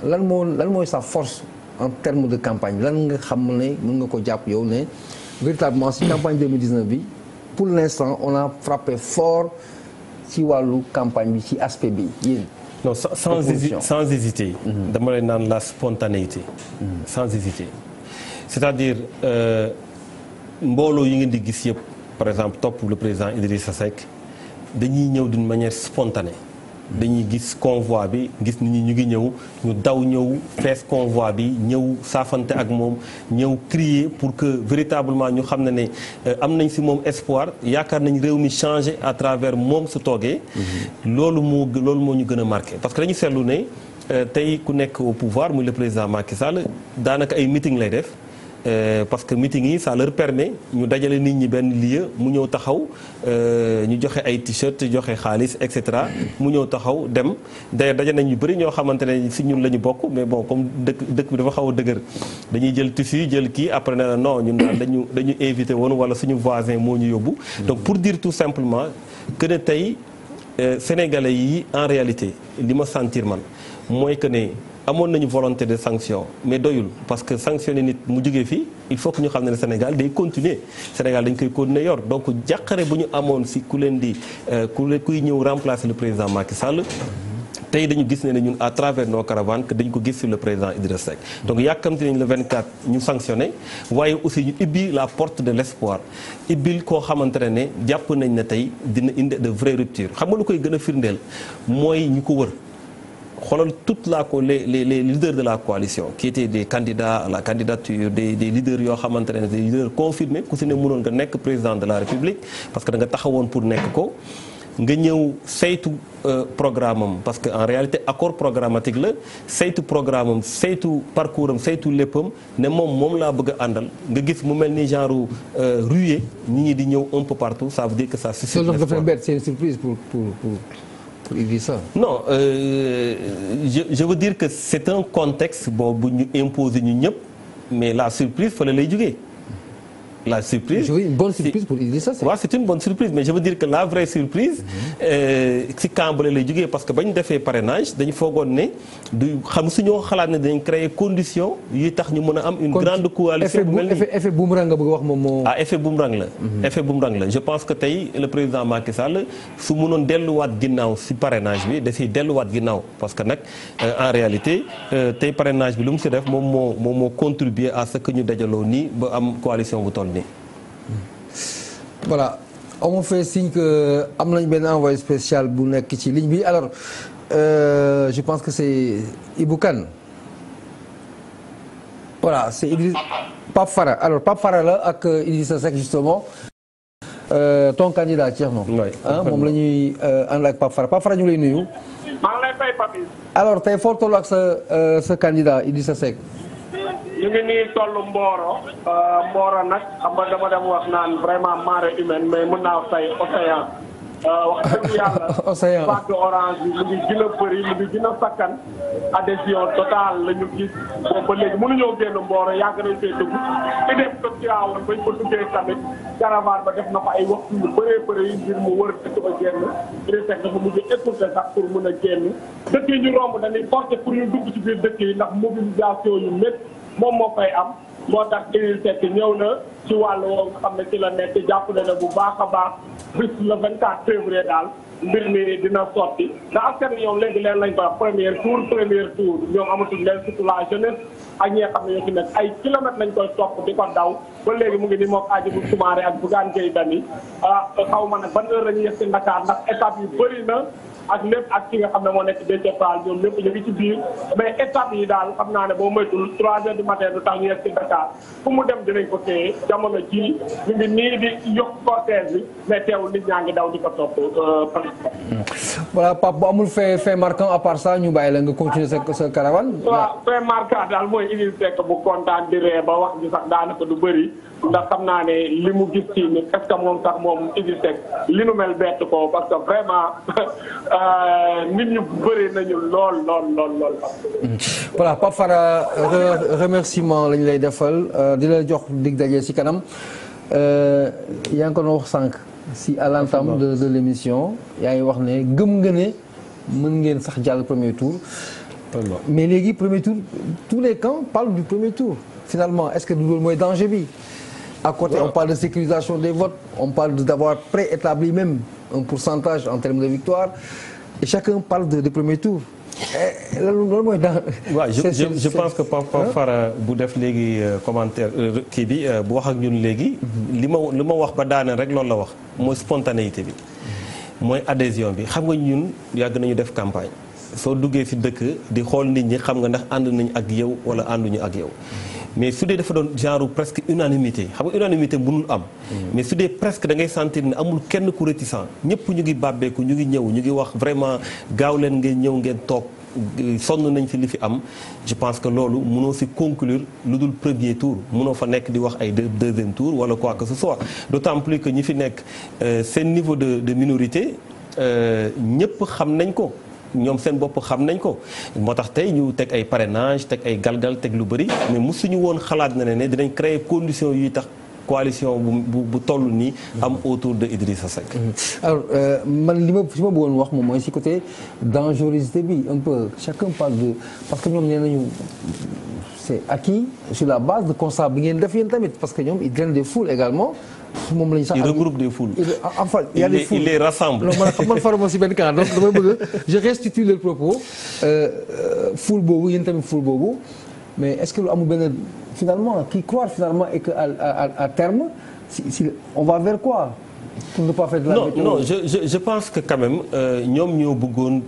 lan mooy sa force en termes de campagne lan nga xam ne mën nga ko jàpp yow ne véritablement si campagne 2019 bi pour l'instant on a frappé fort ci wàllu campagne bi ci aspect bi yéen non sans hésiter dama lay naan la spontanéité sans hésiter c'est-à-dire mbooloo yi ngeen di gis yëpp par exemple topp le président Idrissa Seck dañuy ñëw d'une manière spontanée dañuy gis convoi bi gis nit ñi ñu ngi ñëw ñu daw ñëw fees convoi bi ñëw saafante ak moom ñëw crier pour que véritablement ñu xam ne am nañ si moom espoir yaakaar nañ réew mi changer à travers moom su toogee. loolu moo ñu gën a marqué parce que dañu seetlu ne tey ku nekk au pouvoir muy le président Macky Sall daanaka ay meeting lay def. Parce que meeting yi ça leur permet ñu dajale nit ñi benn lieu mu ñëw taxaw ñu joxe ay t-shirt joxe xaalis et cetera mu ñëw taxaw dem d'ailleurs daje nañ ñu bëri ñoo xamante ne si ñun la ñu bokk mais bon comme dëkk bi dafa xaw a dëgër dañuy jël tissu jël kii après ne la non ñun daal dañu invité woon wala suñu voisin moo ñu yóbbu. Donc pour dire tout simplement que ne tey sénégalais yi en réalité li ma sentir man mooy que ne. amoon nañu volonté de sanction mais doyul parce que sanctionner nit mu jógee fii il faut que ñu xam ne Sénégal day continuer Sénégal dañ koy continuer yor donc jàqare bu ñu amoon si ku leen di kuy ñëw remplacer le président Macky Sall tey dañu gis ne ñun à travers nos caravanes que dañu ko gis sur le président Idrissa Seck donc yàkkamti nañ le 24 ñu sanctionné waaye aussi ñu ibbi la porte de l'espoir ibbil koo xamante ne jàpp nañ ne tey dina indi de vraies ruptures xam nga lu koy gën a firndeel mooy ñu ko wër. xoolal toute les leaders de la coalition qui étaient des candidats à la candidature des leaders yoo xamante ne des leaders confirmés ku si ne mënoon nga nekk président de la République parce que da nga taxawoon pour nekk ko nga ñëw saytu programme am parce que en réalité accord programmatique la saytu programme am saytu parcours am saytu léppam ne moom laa bëgg a àndal nga gis mu mel ni genre ruée nit ñi di ñëw un peu partout ça veut dire que ça suscite l'espoir. C'est une surprise pour Idrissa. Non je veux dire que c'est un contexte boobu ñu imposer ñu ñëpp mais la surprise fa la lay jógee. La surprise. Je veux une bonne surprise pour Idrissa Seck. waaw c'est une bonne surprise mais je veux dire que la vraie surprise. si kàmbale lay jógee parce que bañ defee parrainage dañu foogoon ne du xam suñoo xalaat ne dañ créer condition yi tax ñu mën a am une grande coalition. effet boomerang nga bëgg wax moom moo. effet boomerang la. effet boomerang la je pense que tey le président Macky Sall su mënoon delluwaat ginnaaw si parrainage bi dafay delluwaat ginnaaw parce que nag en réalité tey parrainage bi lu mu si def moom moo contribuer à ce que ñu dajaloo nii ba am coalition bu toll. Voilà on me fait signe que am nañ benn envoyé spécial bu nekk ci ligne bi alors je pense que c'est Ibou Kane voilà c'est Idriss Pape Fara alors Pape Fara la ak Idrissa Seck justement ton candidat Thierno. moom la ñuy ànd ak Pape Fara ñu lay nuyu. maa ngi lay fay Pape. alors tey foo toll ak sa candidat Idrissa Seck. ñu ngi nii tollu Mboro. Mboro nag xam nga dama dem wax naan vraiment marée humaine mais mën naa fay océan. wax dëgg yàlla. océan pâte orange bi mu ngi gën a bëri mu ngi gën a sakkan. adhésion totale la ñu gis boobu ba léegi mënuñoo génn Mboro yàgg nañ fee dugg. ci dem ko Tivaouane bañ ko duggee tamit caravane ba def na fa ay waxtu yu bëree bëri yi ngir mu wër dëkk ba génn. Idrissa Seck dafa mujj écourté sax pour mën a génn. dëkk yi ñu romb dañuy forcé pour ñu dugg ci biir dëkk yi ndax mobilisation yu métti. moom moo fay am moo tax Idrissa Seck ñëw na ci wàll woo nga xam ne ci la nekk jàpp na ne bu baax a baax bis le 24 février daal mbir mi dina sotti ndax askan wi ñoom léegi leen lañ ko wax premier tour ñoom amatul leen surtout la jeunesse ak ñi nga xam ne ñoo ci nekk ay kilomètres lañ koy topp di ko daw ba léegi mu ngi ni moom Hadjibou Soumaré ak Bougane Gueye Dany xaw ma nag ban heure la ñuy yegg si Dakar ndax étape yu bëri na ak lépp ak ki nga xam ne moo nekk Déthié Fall ñoom ñëpp ñu ngi ci biir mais étape yi daal xam naa ne boo moytul 3 heures du matin du tax ñu yegg ci Dakar fu mu dem dinañ ko téye jamono ji ñu ngi nii di yokk cortège bi mais teewul nit ñaa ngi daw di ko topp. voilà Pape bu amul fait marquant à part ça ñu bàyyi la nga continuer sa caravane. waaw fait marquant daal mooy Idrissa Seck bu kontaan di ree ba wax ji sax daanaka du bëri ndax xam naa ne li mu gis ci ni est-ce que moom sax moom Idrissa Seck li nu mel bett ko parce que vraiment. nit ñu bëri nañu lool. voilà Pape Fara remerciement lañu lay defal di la jox dig daje ci kanam yaa ngi ko doon wax sànq si à l'entame de l'émission yaa ngi wax ne gëm nga ne mën ngeen sax jàll premier tour. mais léegi premier tour tous les camps parlent du premier tour finalement est-ce que loolu mooy danger bi. à côté on parle de sécurisation des votes on parle d'avoir préétabli même un pourcentage en termes de victoire et chacun parle de premier tour. loolu mooy dans. waaw je pense que Pape Fara bu def léegi commentaire kii bi bu wax ak ñun léegi. li ma wax ba daaneel rek loolu la wax mooy spontanéité bi. mooy adhésion bi xam nga ñun yàgg nañu def campagne soo duggee ci dëkk di xool nit ñi xam nga ndax ànd nañu ak yow wala ànduñu ak yow mais su dee dafa doon genre presque unanimité xam nga unanimité mënul am mais su dee presque da ngay sentir ne amul kenn ku réticent ñëpp ñu ngi bàbbeeku ñu ngi ñëw ñu ngi wax vraiment gaaw leen ngeen ñëw ngeen toog sonn nañ ci li fi am je pense que loolu mënoo ci conclure lu dul premier tour mënoo fa nekk di wax ay deuxième tour wala quoi que ce soit d'autant plus que ñi fi nekk seen niveau de minorité ñëpp xam nañ ko ñoom seen bopp xam nañ ko moo tax tey ñu teg ay parrainage teg ay galgal teg lu bëri mais mosuñu woon xalaat na ne dinañ créer conditions yuy tax coalition bu toll nii am autour de Idrissa Seck. alors man li ma bëggoon wax moom mooy si côté dangerosité bi un peu chacun parle de parce que ñoom nee nañu c'est acquis sur la base de constat bi ngeen def yéen tamit parce que ñoom ils drainent des foules également. moom lañu sax il regroupe des foules. enfin il y a des foules il les rassemble. non man faruma si benn camp donc damay bëgg je restitue le propos foule boobu yéen tamit foule boobu mais est-ce que lu amul benn finalement qui croit finalement et que à terme si on va vers quoi pour ne pas faire de la météo. non je pense que quand même ñoom ñoo bëggoon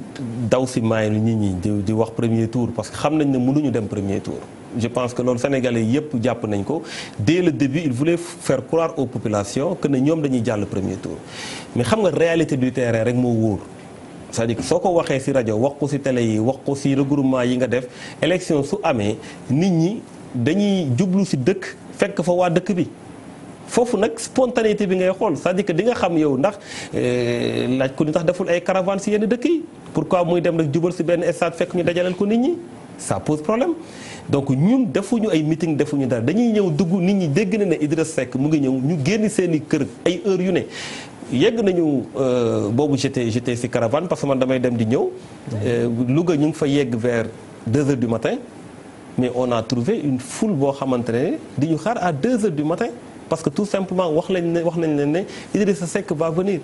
daw si maay nit ñi di wax premier tour parce que xam nañ ne mënuñu dem premier tour. je pense que loolu sénégalais yëpp jàpp nañ ko dès le début il voulait faire croire aux populations que ne ñoom dañuy jàll premier tour mais xam nga réalité du terrain rek moo wóor c'est-à-dire que soo ko waxee ci rajo wax ko ci télé yi wax ko ci regroupement yi nga def élection su amee nit ñi dañuy jublu ci dëkk fekk fa waa dëkk bi foofu nag spontanéité bi ngay xool c'est-à-dire que di nga xam yow ndax laaj ko ni tax deful ay caravane ci yenn dëkk yi pourquoi muy dem rek jubal ci benn stade fekk ñu dajaleel ko nit ñi ça pose problème donc ñun defuñu ay meeting defuñu dara dañuy ñëw dugg nit ñi dégg na ne Idrissa Seck mu ngi ñëw ñu génn seeni kër ay heures yu ne yegg nañu boobu j'étais ci caravane parce que man damay dem di ñëw Louga ñu ngi fa yegg vers 2 heures du matin mais on a trouvé une foule boo xamante ne di ñu xaar à 2 heures du matin parce que tout simplement wax nañ leen ne Idrissa Seck va venir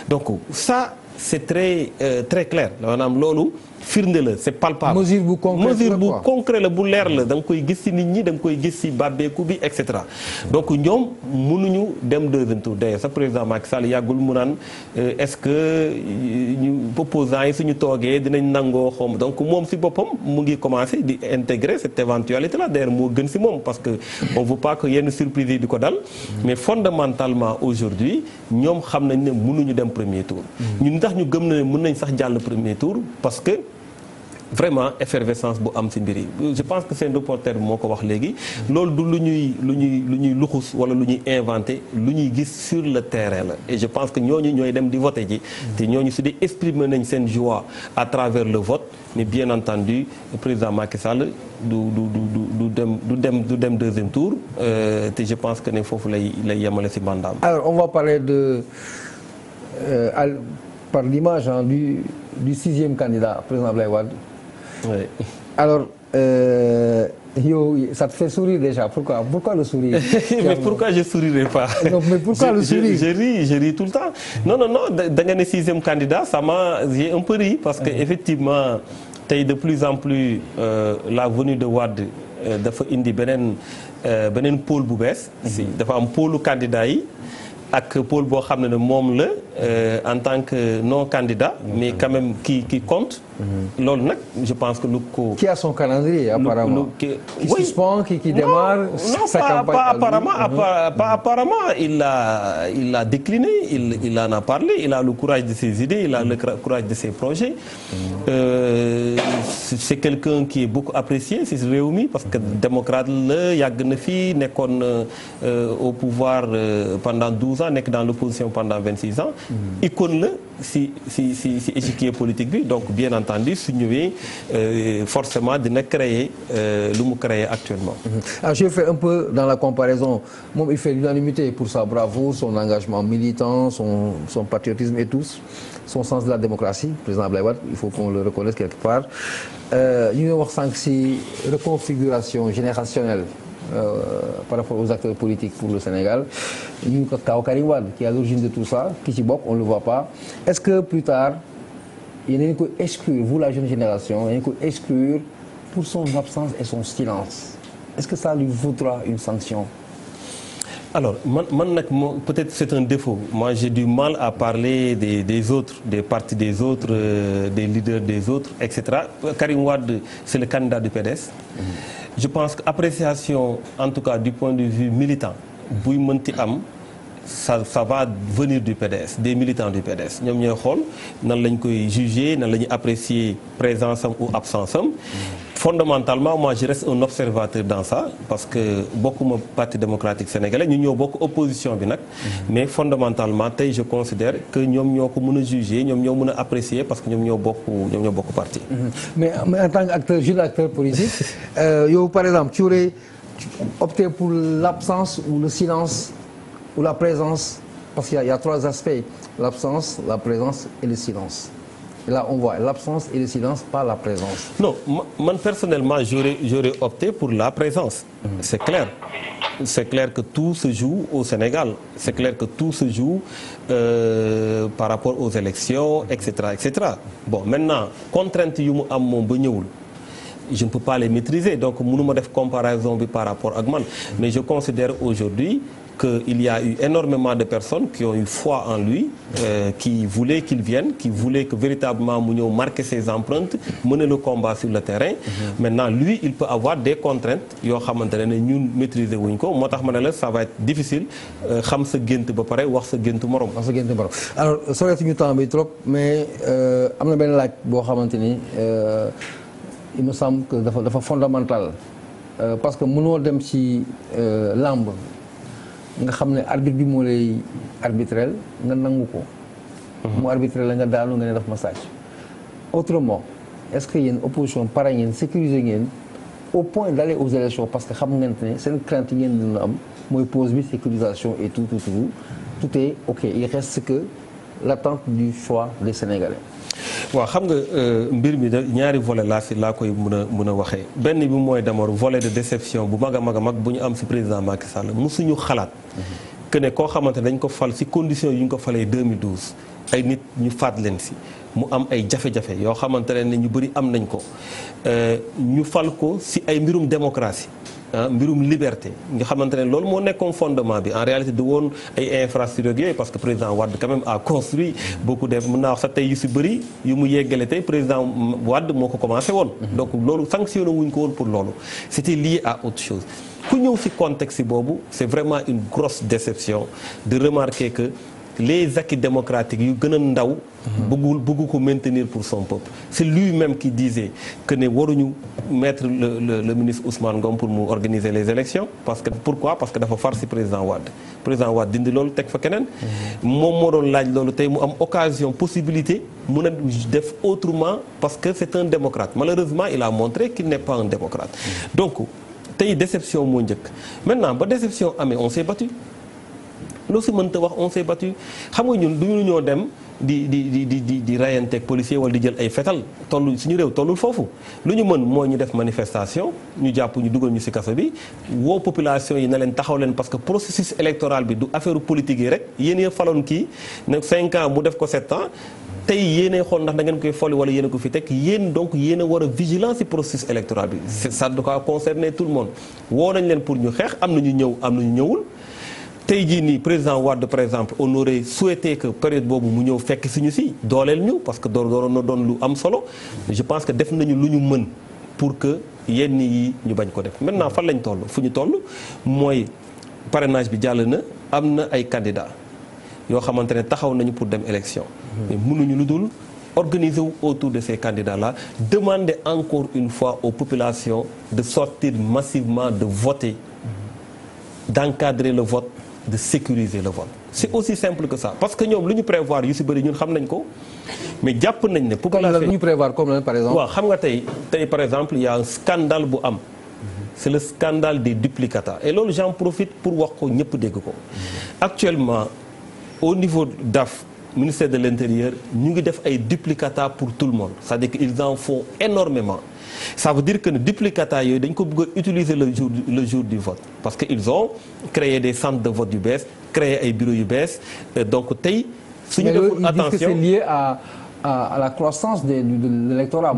donc ça c'est très clair maanaam loolu firnde la c'est palpable. mesure bu concret la bu leer la da nga koy gis ci nit ñi da nga koy gis ci bàbbeeku bi et cetera donc ñoom mënuñu dem deuxième tour d'ailleurs sa président Macky Sall yàggul mu naan est-ce que ñu opposants yi suñu toogee dinañ nangoo xom donc moom ci boppam mu ngi commencer di intégrer cette éventualité là d'ailleurs moo gën ci moom parce que on veut pas que yenn surprise yi di ko dal mais fondamentalement aujourd'hui ñoom xam nañ ne mënuñu dem premier tour ñun tax ñu gëm na ne mën nañ sax jàll premier tour parce que vraiment effervescence bu am ci mbir yi je pense que seen reporter bi moo ko wax léegi loolu du lu ñuy luxus wala lu ñuy inventé lu ñuy gis sur le terrain la et je pense que ñooñu ñooy dem di voter ji te ñooñu su dee exprimer nañ seen joie à travers le vote mais bien entendu le président Macky Sall du dem deuxième tour te je pense que ne foofu lay yemale ci mandaam. Alors on va parler de par l'image du 6e candidat président Abdoulaye Wade. Oui. Alors, yow ça te fait sourire déjà pourquoi le sourire. mais pourquoi je sourirais pas. non mais pourquoi le sourire. je ris tout le temps. non da nga ne 6e candidat j'ai un peu ri parce que effectivement tey de plus en plus la venue de Wade dafa indi beneen pôle bu bees. dafa am pôlu candidat yi. ak pôle boo xam ne moom la en tant que non candidat mais quand même qui compte. loolu nag je pense que lu ko. qui a son calendrier apparemment. qui suspend qui démarre. non pas apparemment il a décliné il en a parlé il a le courage de ses idées il a le courage de ses projets. c'est quelqu'un qui est beaucoup apprécié ci réew mi parce que démocrate la yàgg na fi nekkoon au pouvoir pendant 12 ans nekk dans l'opposition pendant 26 ans. icône la ci échiquier politique bi donc bien entendu su ñëwee forcément dina créer lu mu créer actuellement. Alors je vais faire un peu dans la comparaison moom il fait l'unanimité pour sa bravoure son engagement militant son patriotisme et tout son sens de la démocratie président Abdoulaye Wade il faut qu'on le reconnaisse quelque part ñu ngi wax sànq ci reconfiguration générationnelle. Par rapport aux acteurs politiques pour le Sénégal ñu ngi ko kaw Karim Wade qui est à l'origine de tout ça ki ci bokk on le voit pas est-ce que plus tard yéen a ngi koy exclure vous la jeune génération yéen a ngi koy exclure pour son absence et son silence est-ce que ça lui vaudra une sanction. Alors man nag peut-être c'est un défaut. Moi j'ai du mal à parler des autres, des partis des autres, des leaders des autres, etc. Karim Wade c'est le candidat du PDS. Je pense que appréciation en tout cas du point de vue militant buy mënti am. Ça va venir du PDS, des militants du PDS ñoom ñooy xool nan lañ koy juger nan la ñuy apprécier présence am ou absence am. Fondamentalement moi je reste un observateur dans ça parce que bokkuma parti démocratique sénégalais ñu ñoo bokk opposition bi nag. Mais fondamentalement tey je considère que ñoom ñoo ko mën a juger ñoom ñoo mën a apprécier parce que ñoom ñoo bokk parti. Mais en tant qu'acteur jeune acteur politique yow par exemple tu aurais opté pour l'absence ou le silence. Ou la présence, parce qu'il y a trois aspects, l'absence, la présence et le silence. Et là, on voit l'absence et le silence, pas la présence. Non, moi personnellement, j'aurais opté pour la présence. C'est clair. C'est clair que tout se joue au Sénégal. C'est clair que tout se joue par rapport aux élections, etc., etc. Bon, maintenant, contrainte yu mu am moom ba ñëwul. Je ne peux pas les maîtriser, donc mënuma def comparaison bi par rapport ak man. Mais je considère aujourd'hui qu'il y a eu énormément de personnes qui ont eu foi en lui, qui voulaient qu'il vienne, qui voulaient que véritablement mu ñëw marquer ses empreintes, mener le combat sur le terrain. Maintenant, lui, il peut avoir des contraintes yoo xamante ne ñun maîtriser wuñ ko moo tax ma ne la ça va être difficile xam sa gént ba pare wax sa géntu morom. wax sa géntu morom alors soreetuñu temps bi trop mais am na benn laaj boo xamante ni il me semble que dafa fondamental parce que mënoo dem ci lamb. nga xam ne arbitre bi moo lay arbitrel nga nangu ko. mu arbitrel la nga daanu nga ne daf ma sàcc. autrement est-ce que yéen opposition pare ngeen sécuriser ngeen au point d'aller aux élections parce que xam ngeen ne seen crainte yi ngeen dina am mooy pause bi sécurisation et tout est ok il reste que l'attente du choix des Sénégalais. waaw xam nga mbir mi da ñaari volet laa koy mën a waxee benn bi mooy d'abord volet de déception bu mag a mag bu ñu am ci président Macky Sall musuñu xalaat que ne koo xamante dañ ko fal ci conditions yu ñu ko falee 2012 ay nit ñu faat leen ci mu am ay jafe-jafe yoo xamante ne ñu bëri am nañ ko ñu fal ko ci ay mbirum démocratie mbirum liberté nga xamante ne loolu moo nekkoon fondement bi en réalité du woon ay infrastructures yooyu parce que président Wade quand même a construit beaucoup de mën naa wax sax tey yu si bëri yu mu yeggale tey président Wade moo ko commencé woon donc loolu sanctionné wuñ ko woon pour loolu c'était lié à autre chose ku ñëw si contexte boobu c'est vraiment une grosse déception de remarquer que les acquis démocratiques yu gën a ndaw bëggu ko maintenir pour son peuple c'est lui-même qui disait que ne waruñu mettre le ministre Ousmane Ngom pour mu organiser les élections pourquoi parce que dafa far ci président Wade dindi loolu teg fa keneen moom moo doon laaj loolu tey mu am occasion possibilité mun a def autrement parce que c'est un démocrate malheureusement il a montré qu'il n'est pas un démocrate donc tey déception moo njëkk maintenant ba déception amee on s'est battu loo si mënta wax on s'est battu xam nga ñun duñu ñoo dem di rayanteeg policier wala di jël ay fetal suñu réew tollul foofu lu ñu mën mooy ñu def manifestation ñu jàpp ñu dugal ñu ci kaso bi woo population yi na leen taxaw leen parce que processus électoral bi du affaire politique yi rek yéen a faloon kii ne 5 ans mu def ko 7 ans tey yéenay xool ndax da ngeen koy folli wala yéen a ko fi teg yéen donc yéen a war a vigilance ci processus électoral bi ça doit concerner tout le monde woo nañ leen pour ñu xeex am na ñu ñëw am na ñu ñëwul tey jii nii président Wade par exemple on aurait souhaité que période boobu mu ñëw fekk suñu si dooleel ñu parce que doon na doon lu am solo je pense que def nañu lu ñu mën pour que yenn yi ñu bañ ko def maintenant fan lañ toll fu ñu toll mooy parrainage bi jàll na am na ay candidats yoo xamante ne taxaw nañu pour dem élection mais mënuñu lu dul organiser wu autour de ces candidats-là demander encore une fois aux populations de sortir massivement de voter d'encadrer le vote de sécuriser le vote c'est aussi simple que ça parce que ñoom lu ñu prévoir yu ci bëri ñun xam nañ ko mais jàpp nañ ne population lu ñu prévoir comme lan par exemple waaw xam nga tey par exemple il y a un scandale bu am c'est le scandale des duplicata et loolu j'en profite pour wax ko ñëpp dégg ko actuellement au niveau DAF ministère de l'Intérieur ñu ngi def ay duplicata pour tout le monde c'est-à-dire que ils en font énormément ça veut dire que ne duplicata yooyu dañ ko bëgg a utiliser le jour du vote parce que ils ont créé des centres de vote yu bees créé ay bureaux yu bees donc tey suñu deful attention c'est lié à la croissance de l'électorat.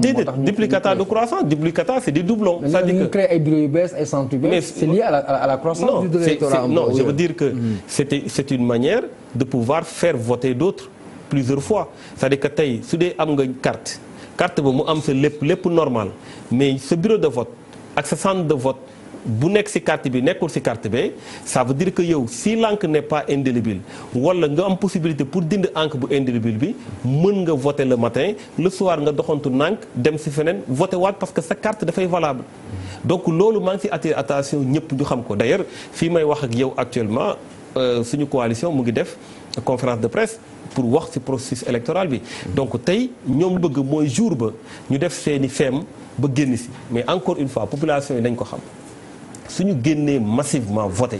Duplicata de croissance, duplicata c'est des doublons. C'est-à-dire que créer ay bureaux yu bees ay centres yu bees. C'est lié à la croissance de l'électorat. Non, je veux dire que c'est une manière de pouvoir faire voter d'autres plusieurs fois. C'est-à-dire que tey su dee am nga carte ba mu am sa lépp normal mais ce bureau de vote ak sa centre de vote bu nekk ci carte bi nekkul ci carte bi ça veut dire que yow si l'encre n'est pas indélébile wala nga am possibilité pour dindi encre bu indélébile bi mën nga voter le matin le soir nga doxantu nànk dem ci feneen voter waat parce que sa carte dafay valable donc loolu maa ngi ci attirer attention ñëpp ñu xam ko d'ailleurs fii may wax ak yow actuellement suñu coalition mu ngi def conférence de presse pour wax ci processus électoral bi donc tey ñoom bëgg mooy jour ba ñu def seeni feem ba génn ci mais encore une fois population yi dañ ko xam suñu génnee massivement voté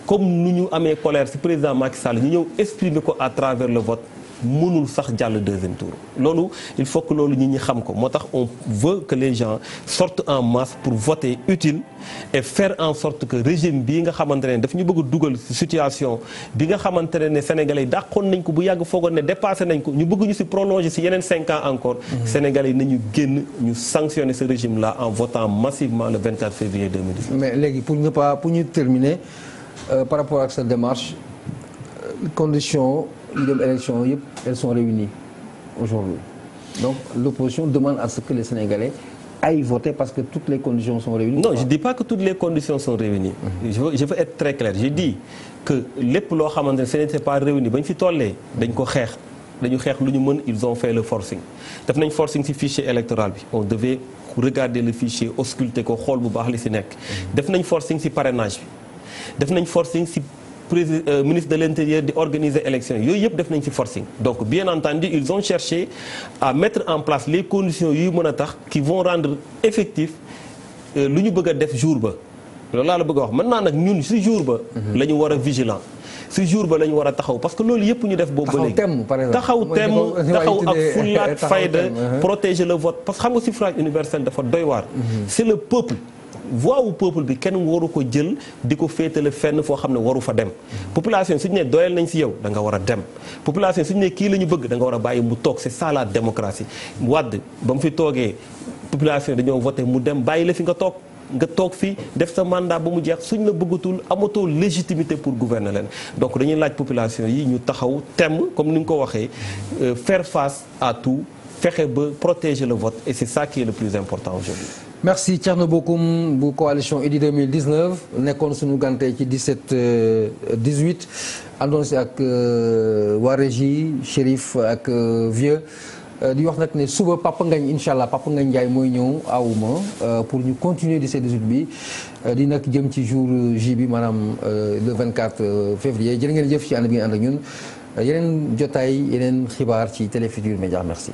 comme nu ñu amee colère ci président Macky Sall ñu ñëw exprimer ko à travers le vote mënul sax jàll deuxième tour loolu il faut que loolu ñi xam ko moo tax on veut que les gens sortent en masse pour voter utile et faire en sorte que régime bii nga xamante ne daf ñu bëgg a dugal ci situation bi nga xamante ne sénégalais yi dàqoon nañ ko bu yàgg foogoon ne dépassé nañ ko ñu bëgg ñu ci prolonger ci yeneen 5 ans encore sénégalais yi nañu génn ñu sanctionner ce régime là en votant massivement le 24 février 2019. Mais léegi pour ñu terminer par rapport ak cette démarche conditions yi dem élection yëpp elles sont réunies aujourd'hui donc l'opposition demande à ce que les Sénégalais aillent voter parce que toutes les conditions sont réunies. Non, je dis pas que toutes les conditions sont réunies. Je veux être très clair. Je dis que lépp loo xamante ne ce n'était pas réuni ba ñu fi tollee dañ ko xeex dañu xeex lu ñu mën ils ont fait le forcing def nañ forcing ci fichier électoral bi on devait regarder le fichier ausculter ko xool bu baax li ci nekk def nañ forcing ci parrainage bi def nañ forcing ci ministre de l'Intérieur di organiser élection yooyu yëpp def nañ ci forcing donc bien entendu ils ont cherché à mettre en place les conditions yuy mën a tax qui vont rendre effectif lu ñu bëgg a def jour ba loolu laa la bëgg a wax maintenant nag ñun ci jour ba la ñu war a vigilant ci jour ba la ñu war a taxaw parce que loolu yëpp ñu def boobu ba léegi taxaw ak fulla ak fayda protéger le vote parce que xam nga suffrage universel dafa doy waar c'est le peuple voix wu peuple bi kenn waru ko jël di ko féetale fenn foo xam ne waru fa dem population suñu ne doyal nañ ci yow da nga war a dem population suñu ne kii la ñu bëgg da nga war a bàyyi mu toog c'est ça la démocratie Wade ba mu fi toogee population dañoo voté mu dem bàyyi la fi nga toog fii def sa mandat ba mu jeex suñ la bëggatul amatoo légitimité pour gouverner leen donc dañuy laaj population yi ñu taxaw temm comme ni nga ko waxee faire face à tout fexe ba protéger le vote et c'est ça qui est le plus important aujourd'hui. Merci Thierno Bocoum bu coalition Idy 2019 nekkoon suñu gante ci 17 18 àndoon si ak waa régie Chérif ak Vieux di wax nag ne suba Papa Ngagne incha allah Papa Ngagne Ndiaye mooy ñëw awuma pour ñu continuer 17 18 bi di nag jëm ci jour J bi maanaam le 24 février jërë ngeen jëf ci ànd bi ngeen ànd ak ñun yeneen jotaay yeneen xibaar ci Télé Futurs Médias merci.